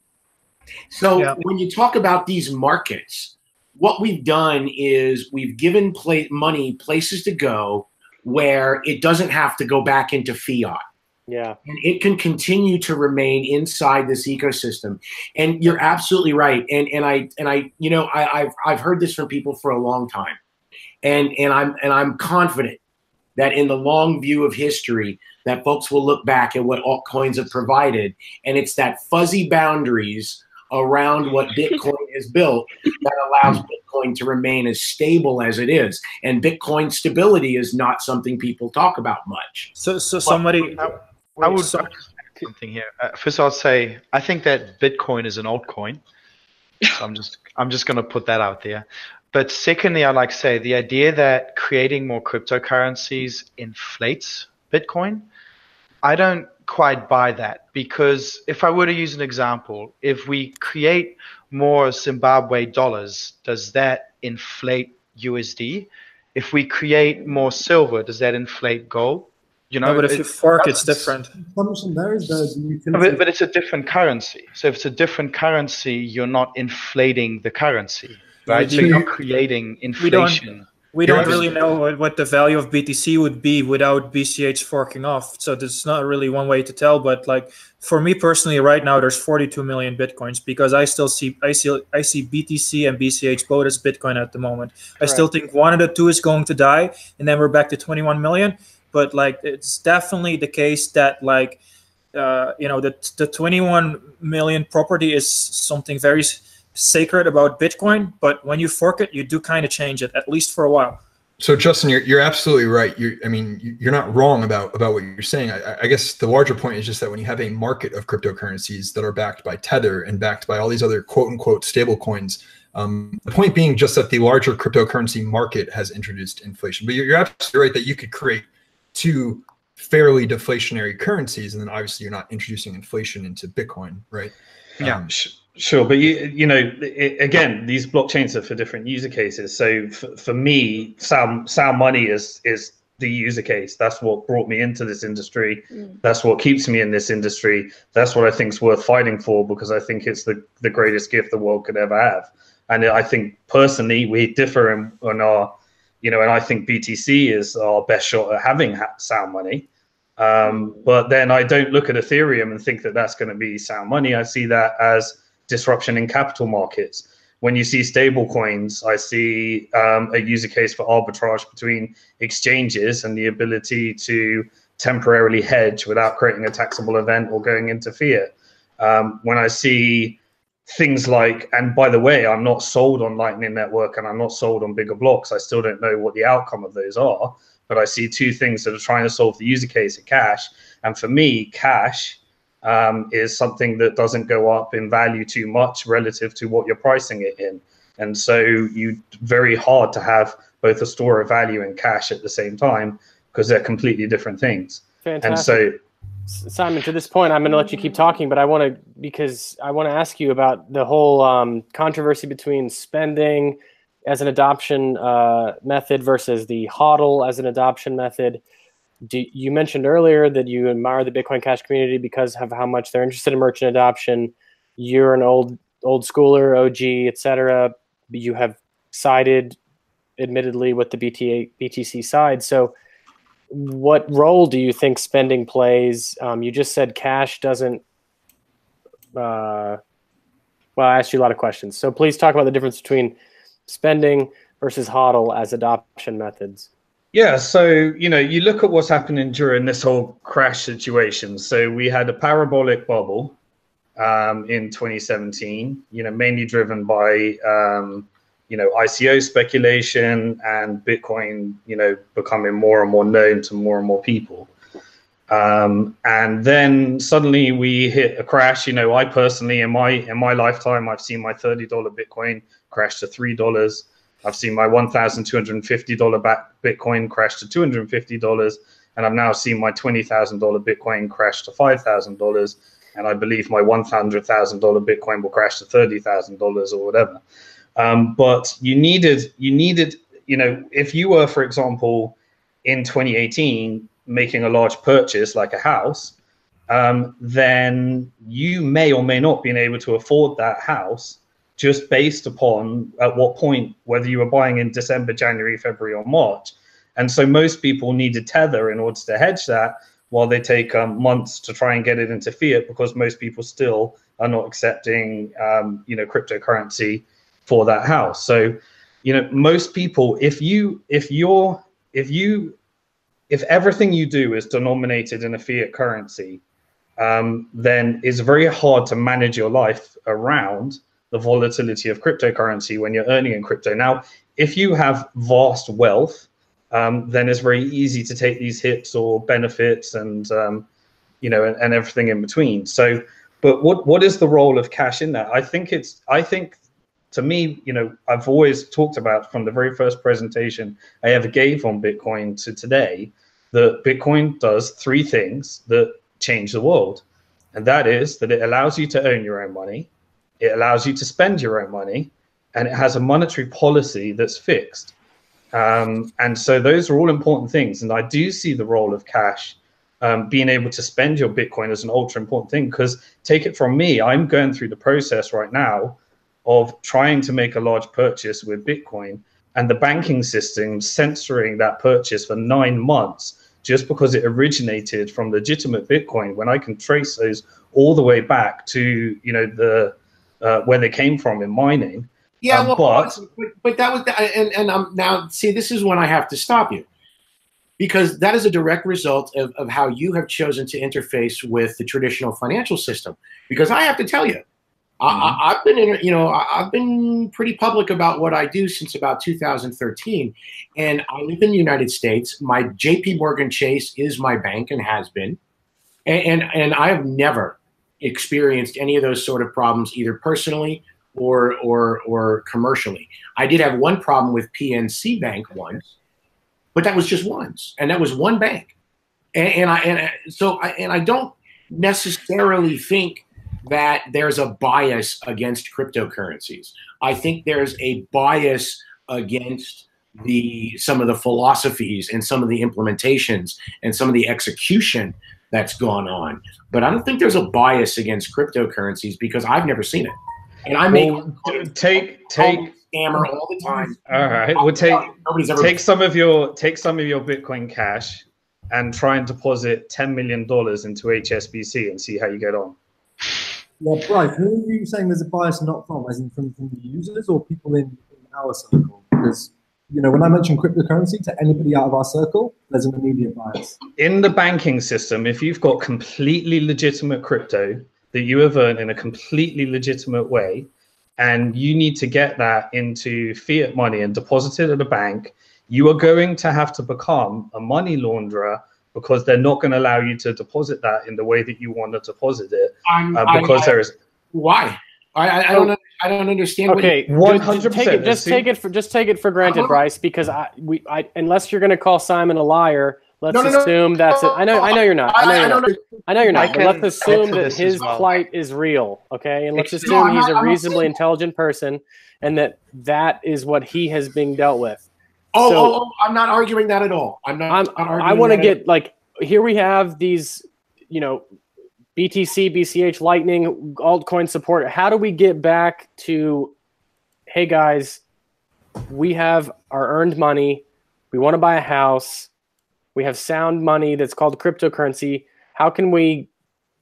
So when you talk about these markets, what we've done is we've given money places to go where it doesn't have to go back into fiat. Yeah. And it can continue to remain inside this ecosystem. And you're absolutely right. And I you know, I've heard this from people for a long time. And I'm confident that in the long view of history that folks will look back at what altcoins have provided, and it's that fuzzy boundaries around what Bitcoin is built that allows Bitcoin to remain as stable as it is. And Bitcoin stability is not something people talk about much. So somebody... I would something here. First, I'll say I think that Bitcoin is an altcoin. So I'm just going to put that out there. But secondly, I'd like to say the idea that creating more cryptocurrencies inflates Bitcoin, I don't quite buy that, because if I were to use an example, if we create more Zimbabwe dollars, does that inflate USD? If we create more silver, does that inflate gold? You know, No, but if you fork, it's different. Assumption there is that the utility. But it's a different currency. So if it's a different currency, you're not inflating the currency, right? So you're not creating inflation. We don't really know what the value of BTC would be without BCH forking off. So there's not really one way to tell. But like for me personally, right now there's 42 million Bitcoins, because I see BTC and BCH both as Bitcoin at the moment. Correct. I still think one of the two is going to die, and then we're back to 21 million. But like it's definitely the case that like the 21 million property is something very sacred about Bitcoin, but when you fork it, you do kind of change it, at least for a while. So Justin, you're absolutely right. You're not wrong about what you're saying. I guess the larger point is just that when you have a market of cryptocurrencies that are backed by Tether and backed by all these other quote unquote stable coins, the point being just that the larger cryptocurrency market has introduced inflation. But you're absolutely right that you could create two fairly deflationary currencies, and then obviously you're not introducing inflation into Bitcoin, right? Yeah. Sure, but again, these blockchains are for different user cases. So for me, sound money is the user case. That's what brought me into this industry. That's what keeps me in this industry. That's what I think is worth fighting for, because I think it's the greatest gift the world could ever have. And I think personally we differ on our, and I think BTC is our best shot at having sound money. But then I don't look at Ethereum and think that that's going to be sound money. I see that as disruption in capital markets. When you see stable coins, I see a user case for arbitrage between exchanges and the ability to temporarily hedge without creating a taxable event or going into fiat. When I see things like, and by the way, I'm not sold on Lightning Network and I'm not sold on bigger blocks. I still don't know what the outcome of those are, but I see two things that are trying to solve the user case of cash. And for me, cash is something that doesn't go up in value too much relative to what you're pricing it in. And so very hard to have both a store of value and cash at the same time, because they're completely different things. Fantastic. And so, Simon, to this point, I'm going to let you keep talking, but I want to ask you about the whole controversy between spending as an adoption method versus the HODL as an adoption method. You mentioned earlier that you admire the Bitcoin Cash community because of how much they're interested in merchant adoption. You're an old schooler, OG, etc. You have sided, admittedly, with the BTC side. So what role do you think spending plays? You just said cash doesn't. Well, I asked you a lot of questions. So please talk about the difference between spending versus HODL as adoption methods. Yeah, so, you look at what's happening during this whole crash situation. So we had a parabolic bubble in 2017, mainly driven by, ICO speculation and Bitcoin, becoming more and more known to more and more people. And then suddenly we hit a crash. I personally, in my lifetime, I've seen my $30 Bitcoin crash to $3. I've seen my $1,250 Bitcoin crash to $250, and I've now seen my $20,000 Bitcoin crash to $5,000, and I believe my $100,000 Bitcoin will crash to $30,000 or whatever. But you needed, if you were, for example, in 2018 making a large purchase like a house, then you may or may not been able to afford that house, just based upon at what point, whether you were buying in December, January, February, or March. And so most people needed Tether in order to hedge that, while they take months to try and get it into fiat, because most people still are not accepting, cryptocurrency for that house. So, most people, if everything you do is denominated in a fiat currency, then it's very hard to manage your life around the volatility of cryptocurrency when you're earning in crypto. Now, if you have vast wealth, then it's very easy to take these hits or benefits and, and everything in between. So, but what is the role of cash in that? I think to me, I've always talked about from the very first presentation I ever gave on Bitcoin to today, that Bitcoin does three things that change the world. And that is that it allows you to own your own money, it allows you to spend your own money, and it has a monetary policy that's fixed. And so those are all important things. And I do see the role of cash, being able to spend your Bitcoin, as an ultra important thing, because take it from me, I'm going through the process right now of trying to make a large purchase with Bitcoin, and the banking system censoring that purchase for 9 months just because it originated from legitimate Bitcoin, when I can trace those all the way back to where they came from in mining. Yeah, but that was now see, this is when I have to stop you, because that is a direct result of how you have chosen to interface with the traditional financial system. Because I have to tell you, I've been pretty public about what I do since about 2013, and I live in the United States. My J.P. Morgan Chase is my bank and has been, and I have never experienced any of those sort of problems, either personally or commercially. I did have one problem with PNC Bank once, but that was just once, and that was one bank, and I don't necessarily think that there's a bias against cryptocurrencies. I think there's a bias against some of the philosophies and some of the implementations and some of the execution that's gone on. But I don't think there's a bias against cryptocurrencies, because I've never seen it. And I make take scammer all the time. All right, we'll take some of your Bitcoin Cash and try and deposit $10 million into HSBC and see how you get on. Yeah, Bryce, who are you saying there's a bias not from? As in from the users or people in our circle? Because, when I mention cryptocurrency to anybody out of our circle, there's an immediate bias. In the banking system, if you've got completely legitimate crypto that you have earned in a completely legitimate way, and you need to get that into fiat money and deposit it at a bank, you are going to have to become a money launderer, because they're not going to allow you to deposit that in the way that you want to deposit it. Why? I don't understand. Okay, 100%. Just take it for granted, Bryce, because unless you're going to call Simon a liar, let's assume that's it. I know you're not. I know you're not. But let's assume that his plight is real. Okay, and let's assume he's a reasonably intelligent person, and that is what he has been dealt with. I'm not arguing that at all. I want to get here we have these, BTC, BCH, Lightning, altcoin support. How do we get back to, hey guys, we have our earned money, we want to buy a house, we have sound money that's called cryptocurrency. How can we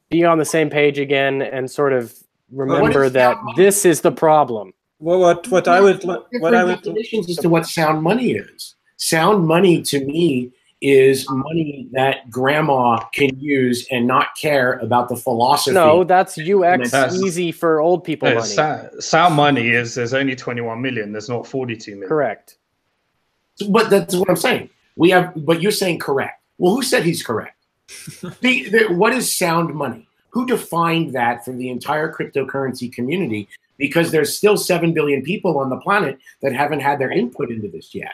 be on the same page again and sort of remember that this is the problem? Well, what I would definitions as to what sound money is. Sound money to me is money that grandma can use and not care about the philosophy. No, that's UX easy for old people money. Sound money is there's only 21 million. There's not 42 million. Correct. But that's what I'm saying. But you're saying correct. Well, who said he's correct? What is sound money? Who defined that for the entire cryptocurrency community? Because there's still 7 billion people on the planet that haven't had their input into this yet.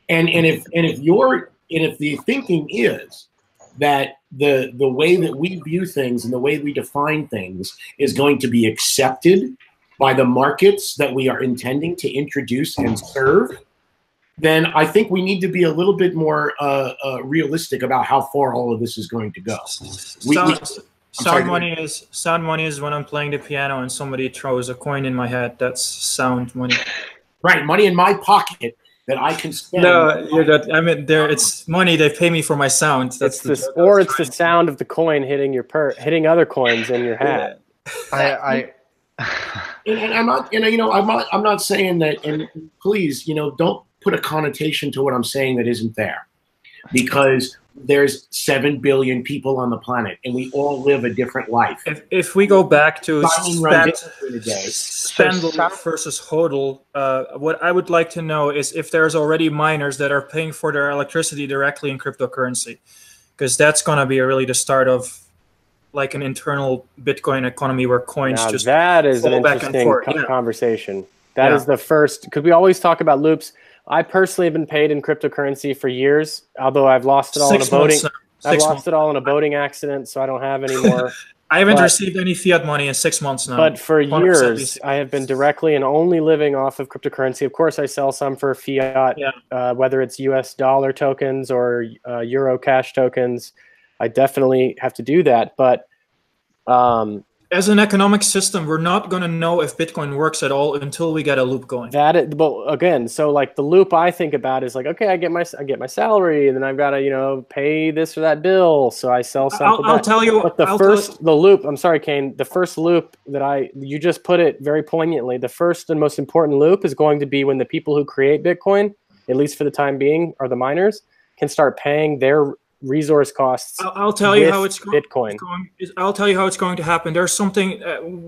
And if the thinking is that the way that we view things and the way we define things is going to be accepted by the markets that we are intending to introduce and serve, then I think we need to be a little bit more realistic about how far all of this is going to go. Sound money is when I'm playing the piano and somebody throws a coin in my head. That's sound money. Right, money in my pocket that I can spend. No, it's money they pay me for my sound. That's it's the sound of the coin hitting your hitting other coins in your hat. I'm not saying that. And please, don't put a connotation to what I'm saying that isn't there, because there's 7 billion people on the planet, and we all live a different life. If we go back to spend versus hodl, what I would like to know is if there's already miners that are paying for their electricity directly in cryptocurrency, because that's going to be really the start of an internal Bitcoin economy where coins now just that is an back and interesting forth. conversation. That is the first, because we always talk about loops. I personally have been paid in cryptocurrency for years, although I've lost it all in a boating. I've lost it all in a boating accident, so I don't have any more. I haven't received any fiat money in 6 months now. But for years, I have been directly and only living off of cryptocurrency. Of course, I sell some for fiat, whether it's US dollar tokens or Euro cash tokens. I definitely have to do that. But as an economic system, we're not going to know if Bitcoin works at all until we get a loop going. But again, so like the loop I think about is like, okay, I get my salary, and then I've got to pay this or that bill, so I sell something. I'll tell you. But the loop. I'm sorry, Kane. The first loop that you just put it very poignantly. The first and most important loop is going to be when the people who create Bitcoin, at least for the time being, or the miners, can start paying their resource costs. I'll tell you how it's Bitcoin. I'll tell you how it's going to happen. There's something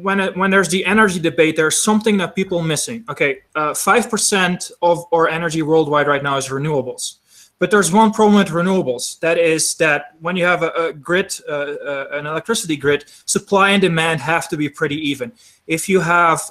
when there's the energy debate. There's something that people are missing. Okay, 5% of our energy worldwide right now is renewables, but there's one problem with renewables. That is that when you have a grid, an electricity grid, supply and demand have to be pretty even. If you have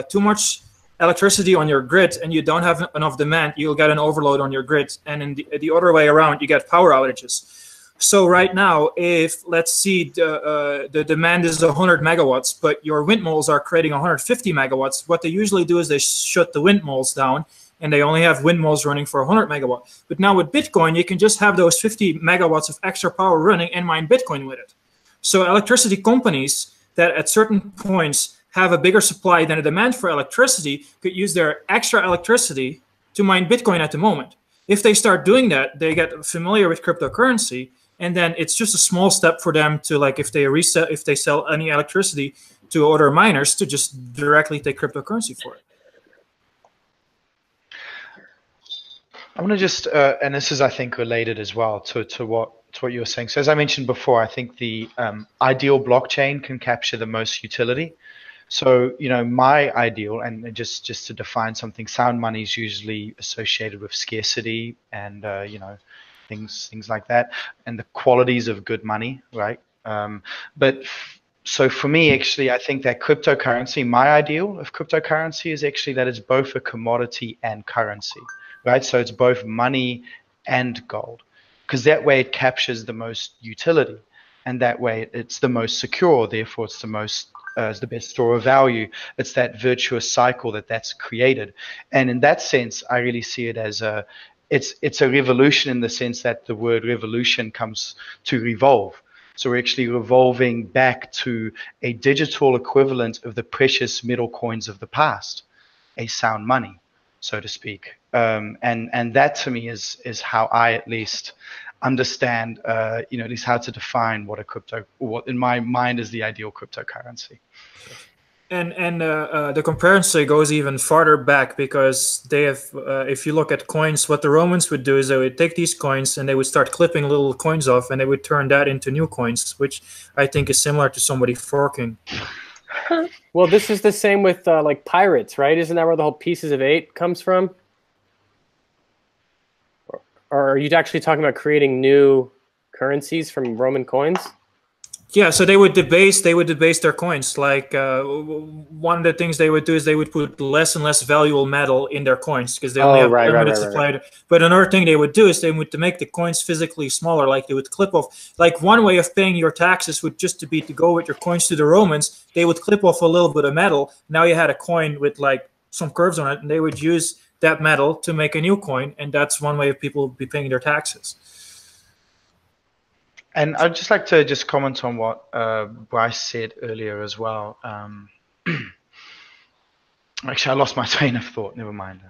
too much electricity on your grid and you don't have enough demand, you'll get an overload on your grid, and in the other way around, you get power outages. So right now, if let's see the demand is 100 megawatts, but your windmills are creating 150 megawatts, what they usually do is they shut the windmills down, and they only have windmills running for 100 megawatts. But now with Bitcoin, you can just have those 50 megawatts of extra power running and mine Bitcoin with it. So electricity companies that at certain points have a bigger supply than a demand for electricity could use their extra electricity to mine Bitcoin at the moment. If they start doing that, they get familiar with cryptocurrency, and then it's just a small step for them to, like, if they sell any electricity to other miners, to just directly take cryptocurrency for it. I'm going to just, and this is, I think, related as well to what you were saying. So as I mentioned before, I think the ideal blockchain can capture the most utility. So, my ideal, and just to define something, sound money is usually associated with scarcity and, things like that, and the qualities of good money, right? So for me, actually, I think that cryptocurrency, my ideal of cryptocurrency is actually that it's both a commodity and currency, right? So it's both money and gold, because that way it captures the most utility, and that way it's the most secure, therefore it's the best store of value. It's that virtuous cycle that's created. And in that sense, I really see it as it's a revolution, in the sense that the word revolution comes to revolve. So we're actually revolving back to a digital equivalent of the precious metal coins of the past, a sound money, so to speak. And that to me is how I at least understand, at least how to define what in my mind is the ideal cryptocurrency. And the comparison goes even farther back, because they have, if you look at coins, what the Romans would do is they would take these coins and they would start clipping little coins off, and they would turn that into new coins, which I think is similar to somebody forking. Well, this is the same with like pirates, right? Isn't that where the whole pieces of 8 comes from? Or are you actually talking about creating new currencies from Roman coins? Yeah, so they would debase their coins. Like one of the things they would do is they would put less and less valuable metal in their coins, because they only have limited supply. Right. But another thing they would do is they would, to make the coins physically smaller, like they would clip off. Like one way of paying your taxes would just to go with your coins to the Romans. They would clip off a little bit of metal. Now you had a coin with like some curves on it, and they would use that metal to make a new coin, and that's one way of people be paying their taxes. And I'd just like to comment on what Bryce said earlier as well. Actually, I lost my train of thought. Never mind.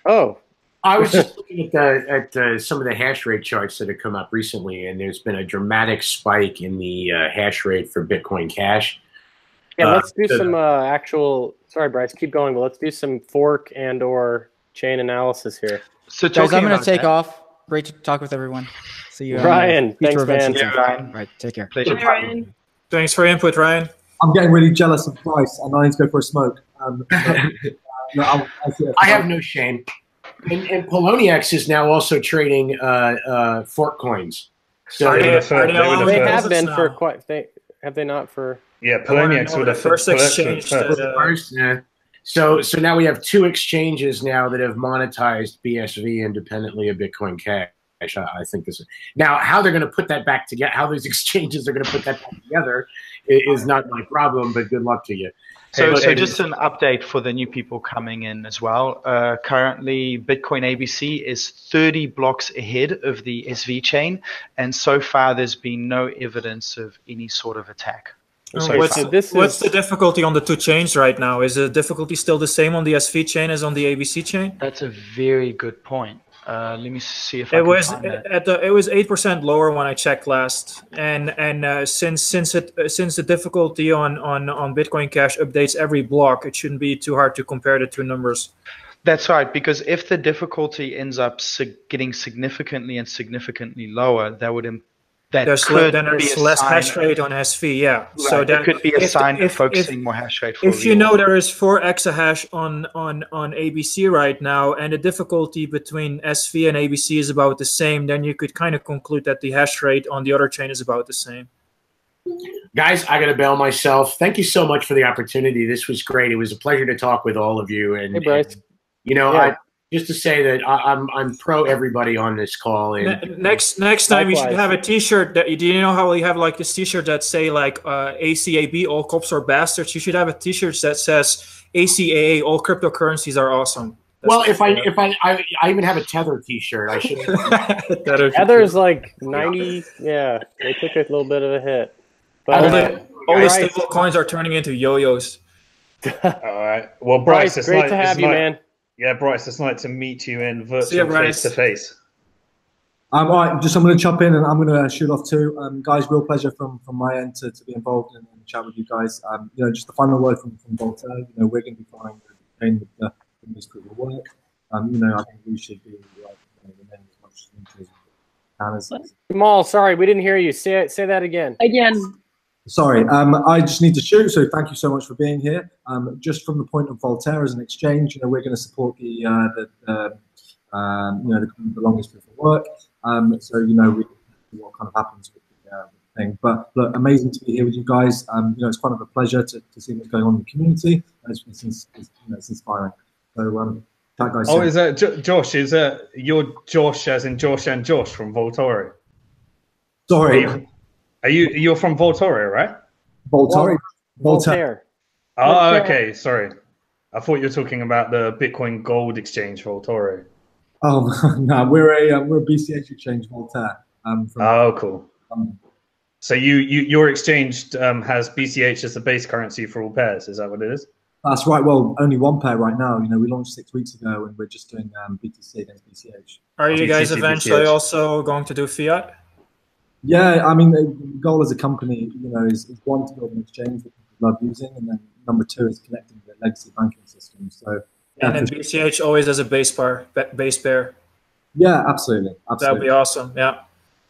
Oh, I was just looking at some of the hash rate charts that have come up recently, and there's been a dramatic spike in the hash rate for Bitcoin Cash. Yeah, let's do some actual. Sorry, Bryce, keep going, but let's do some fork and or chain analysis here. So, guys, I'm going to take off. Great to talk with everyone. See you, Ryan. Thanks, man. Yeah, Ryan. Right, take care. Pleasure. Bye, Ryan. Thanks for your input, Ryan. I'm getting really jealous of Bryce, and I need to go for a smoke. I have no shame. And Poloniex is now also trading fork coins. So they have been for quite. Have they not for? Yeah, Poloniex were the first exchange. Yeah. So now we have two exchanges now that have monetized BSV independently of Bitcoin Cash. I think this is now how they're going to put that back together. How those exchanges are going to put that back together is not my problem. But good luck to you. So just an update for the new people coming in as well. Currently, Bitcoin ABC is 30 blocks ahead of the SV chain, and so far there's been no evidence of any sort of attack. So what's the difficulty on the two chains right now? Is the difficulty still the same on the SV chain as on the ABC chain? That's a very good point. Let me see if I can find that. It was 8% lower when I checked last, and since the difficulty on Bitcoin Cash updates every block, it shouldn't be too hard to compare the two numbers. That's right, because if the difficulty ends up getting significantly lower, that would there's less hash rate on SV, yeah. Right. So that could be a sign of focusing more hash rate. If you know there is 4 exahash on ABC right now, and the difficulty between SV and ABC is about the same, then you could kind of conclude that the hash rate on the other chain is about the same. Guys, I got to bail myself. Thank you so much for the opportunity. This was great. It was a pleasure to talk with all of you. And, hey, Bryce. Just to say that I'm pro everybody on this call. And next time you should have a T-shirt. Do you know how we have like this T-shirt that say like ACAB, all cops are bastards? You should have a T-shirt that says ACAA, all cryptocurrencies are awesome. Well, if I even have a Tether T-shirt, I should. Tether's like 90. Yeah, they took a little bit of a hit. But all the stable coins are turning into yo-yos. All right. Well, Bryce, it's great to have you, man. Yeah, Bryce, it's nice to meet you in virtual face-to-face. All right, I'm going to chop in and I'm going to shoot off too. Guys, real pleasure from my end to be involved and chat with you guys. Just the final word from Voltaire. We're going to be following the this group of work. I think we should be remain as much as we can. Kamal, sorry, we didn't hear you. Say that again. Sorry, I just need to shoot, so thank you so much for being here. Just from the point of Voltaire as an exchange, we're going to support the longest proof of work. So we what kind of happens with the thing. But look, amazing to be here with you guys. It's kind of a pleasure to see what's going on in the community, and it's inspiring. So chat guys. Oh, is that Josh? Is that you're Josh, as in Josh and Josh from Voltaire? Sorry. You're from Voltaire, right? Voltaire. Oh, okay. Sorry. I thought you were talking about the Bitcoin Gold exchange, Voltaire. Oh no, we're a BCH exchange, Voltaire. Cool. So your exchange has BCH as the base currency for all pairs. Is that what it is? That's right. Well, only one pair right now. We launched 6 weeks ago, and we're just doing BTC against BCH. Are you guys eventually also going to do fiat? Yeah, I mean, the goal as a company, is one, to build an exchange that people love using, and then number 2 is connecting the legacy banking system. So, and then BCH always has a base pair. Yeah, absolutely. That would be awesome. Yeah.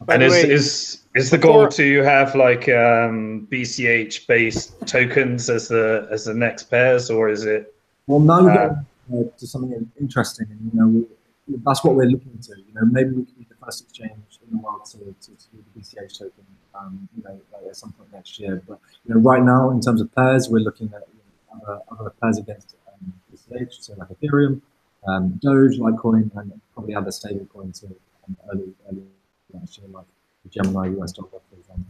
And is the goal to have like BCH based tokens as the next pairs, or is it? Well, now you're getting to something interesting, and that's what we're looking to. Maybe we can be the first exchange in the world to do the BCH token, at some point next year. But right now, in terms of pairs, we're looking at other pairs against BCH, so like Ethereum, Doge, Litecoin, and probably other stable coins early next year, like the Gemini US dollar, for example.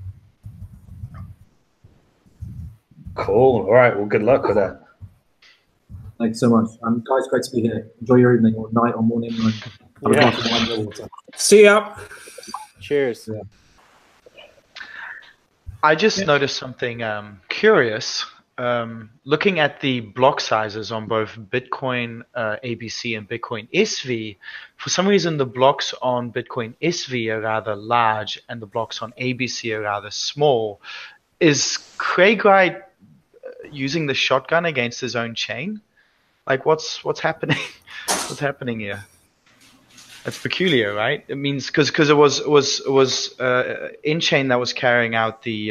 Cool. All right. Well, good luck with that. Thanks so much. Guys, great to be here. Enjoy your evening or night or morning. See ya. Cheers. Yeah. I just noticed something curious. Looking at the block sizes on both Bitcoin ABC and Bitcoin SV, for some reason the blocks on Bitcoin SV are rather large and the blocks on ABC are rather small. Is Craig Wright using the shotgun against his own chain? Like, what's happening? What's happening here? That's peculiar, right? It means because it was in-chain that was carrying out the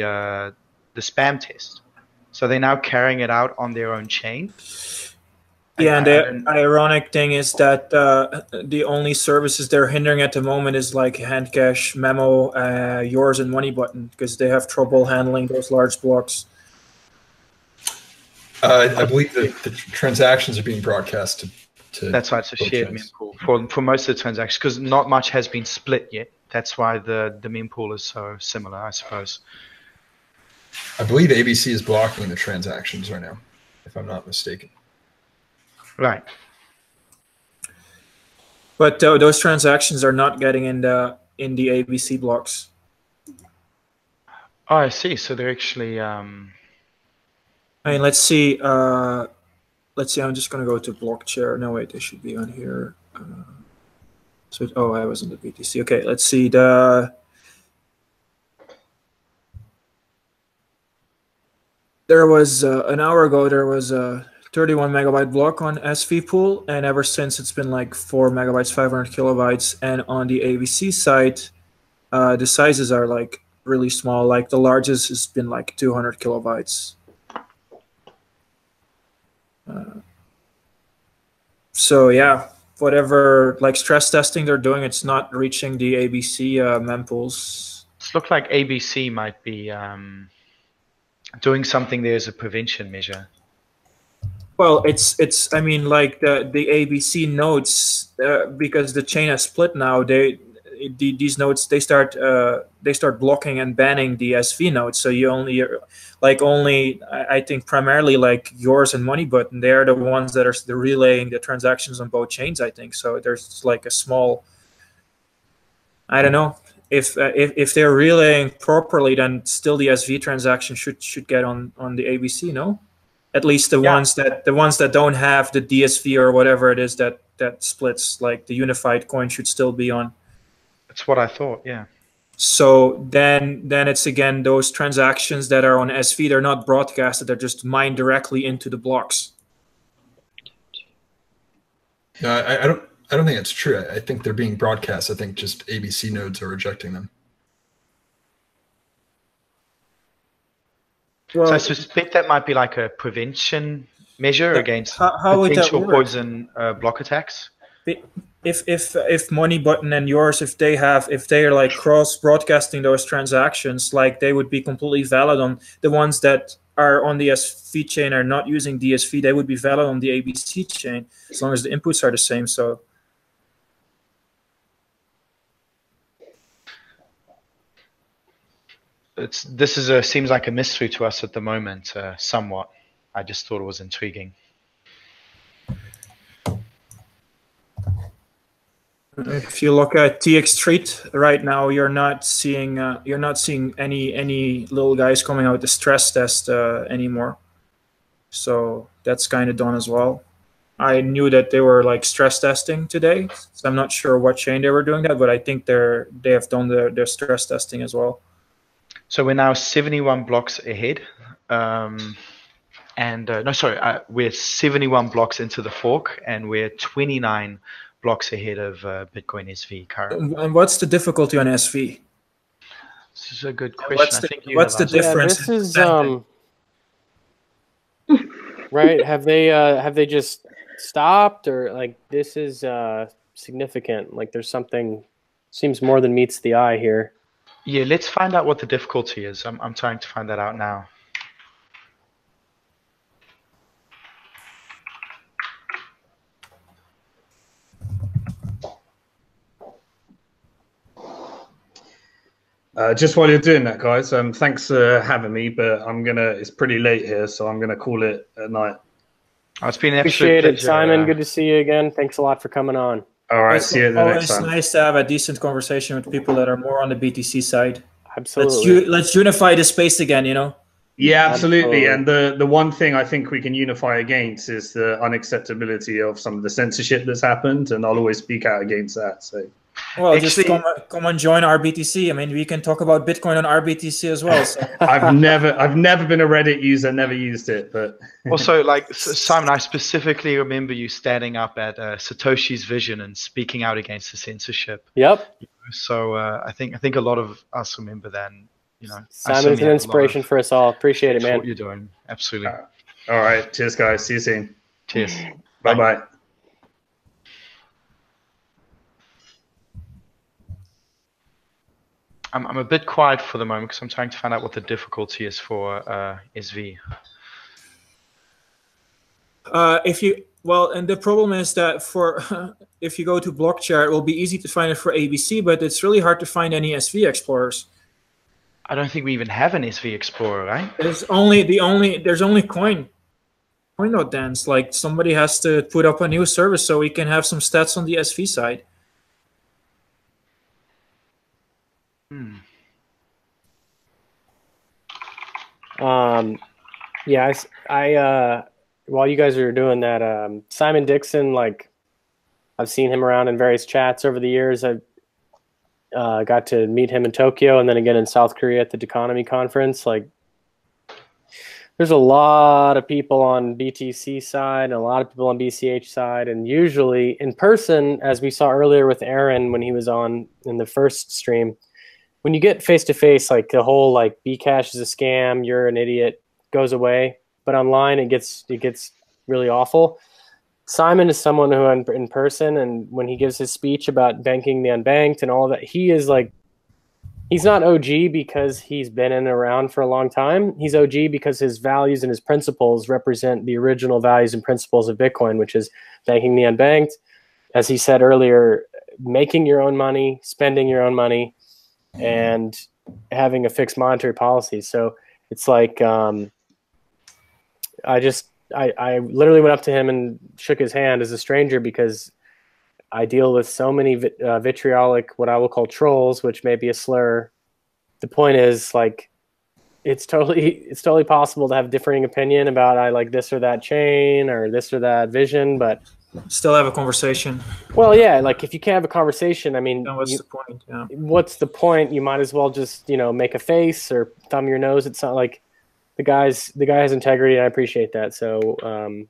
spam test. So they're now carrying it out on their own chain. Yeah, and the ironic thing is that the only services they're hindering at the moment is like Handcash, Memo, Yours, and Money Button, because they have trouble handling those large blocks. I believe that the transactions are being broadcast to That's why it's a shared mempool for most of the transactions, because not much has been split yet. That's why the mempool is so similar, I suppose. I believe ABC is blocking the transactions right now, if I'm not mistaken. Right. But those transactions are not getting in the ABC blocks. Oh, I see. So they're actually. I mean, let's see. Let's see. I'm just going to go to block chair. No, wait, they should be on here. So, I was in the BTC. Okay, let's see. There was an hour ago. There was a 31 megabyte block on SV pool, and ever since it's been like 4 megabytes, 500 kilobytes. And on the ABC side, the sizes are like really small. Like the largest has been like 200 kilobytes. So yeah, whatever like stress testing they're doing, it's not reaching the ABC mempools. It looks like ABC might be doing something there as a prevention measure. Well, it's I mean like the ABC nodes because the chain has split now. These nodes they start blocking and banning the SV nodes. So you only I think primarily like yours and Money Button. They're the ones that are relaying the transactions on both chains. I think so. There's like a small. I don't know if they're relaying properly, then still the SV transaction should get on the ABC. No, at least the ones that don't have the DSV or whatever it is that splits, like the unified coin should still be on. That's what I thought, yeah. So then it's again those transactions that are on SV, they're not broadcasted, they're just mined directly into the blocks. No, I don't think it's true. I think they're being broadcast. I think just ABC nodes are rejecting them. Well, so I suspect that might be like a prevention measure against potential poison block attacks. If Money Button and yours, if they are like cross broadcasting those transactions, like they would be completely valid on the ones that are on the SV chain are not using DSV, they would be valid on the ABC chain as long as the inputs are the same. So this seems like a mystery to us at the moment, somewhat. I just thought it was intriguing. If you look at TX Street right now, you're not seeing any little guys coming out with the stress test anymore. So that's kind of done as well. I knew that they were like stress testing today, so I'm not sure what chain they were doing that, but I think they have done their stress testing as well. So we're now 71 blocks ahead, we're 71 blocks into the fork, and we're 29 blocks ahead of Bitcoin SV currently. And what's the difficulty on SV? This is a good question. What's the difference? Yeah, this is right. Have they just stopped, or like this is significant? Like there's something seems more than meets the eye here. Yeah, let's find out what the difficulty is. I'm trying to find that out now. Just while you're doing that, guys, thanks for having me, but it's pretty late here, so I'm gonna call it a night. Oh, it's been an absolute pleasure. Simon. Good to see you again. Thanks a lot for coming on. All right, see you next time. It's nice to have a decent conversation with people that are more on the BTC side. Absolutely. Let's unify the space again, you know? Yeah, absolutely. And the one thing I think we can unify against is the unacceptability of some of the censorship that's happened, and I'll always speak out against that. So. Well, actually, just come and join RBTC. I mean, we can talk about Bitcoin on RBTC as well. So. I've never been a Reddit user, never used it, but also, like Simon, I specifically remember you standing up at Satoshi's Vision and speaking out against the censorship. Yep. So I think a lot of us remember that. And, you know, Simon's an inspiration for us all. Appreciate it, man. What you're doing, absolutely. All right, cheers, guys. See you soon. Cheers. Bye. I'm a bit quiet for the moment because I'm trying to find out what the difficulty is for SV. And the problem is that for if you go to Blockchair, it will be easy to find it for ABC, but it's really hard to find any SV explorers. I don't think we even have an SV Explorer, right? There's only CoinNodeDance. Like somebody has to put up a new service so we can have some stats on the SV side. Yeah, while you guys are doing that, Simon Dixon, like I've seen him around in various chats over the years. I got to meet him in Tokyo and then again in South Korea at the Deconomy conference. Like, there's a lot of people on BTC side and a lot of people on BCH side, and usually in person, as we saw earlier with Aaron when he was on in the first stream, when you get face to face, like the whole like Bcash is a scam, you're an idiot goes away. But online, it gets really awful. Simon is someone who in person, and when he gives his speech about banking the unbanked and all that, he is like, he's not OG because he's been in and around for a long time. He's OG because his values and his principles represent the original values and principles of Bitcoin, which is banking the unbanked. As he said earlier, making your own money, spending your own money, and having a fixed monetary policy. So it's like, I literally went up to him and shook his hand as a stranger because I deal with so many vitriolic, what I will call trolls, which may be a slur. The point is, like, it's totally possible to have differing opinion about I like this or that chain or this or that vision, but still have a conversation. Well, yeah, like if you can't have a conversation, I mean, what's the point? Yeah. What's the point? You might as well just, make a face or thumb your nose. It's not like the guy has integrity, and I appreciate that. So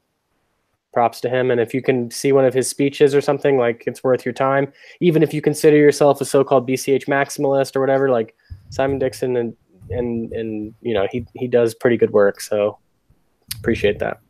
props to him. And if you can see one of his speeches or something, like, it's worth your time. Even if you consider yourself a so-called BCH maximalist or whatever, like Simon Dixon and he does pretty good work. So appreciate that.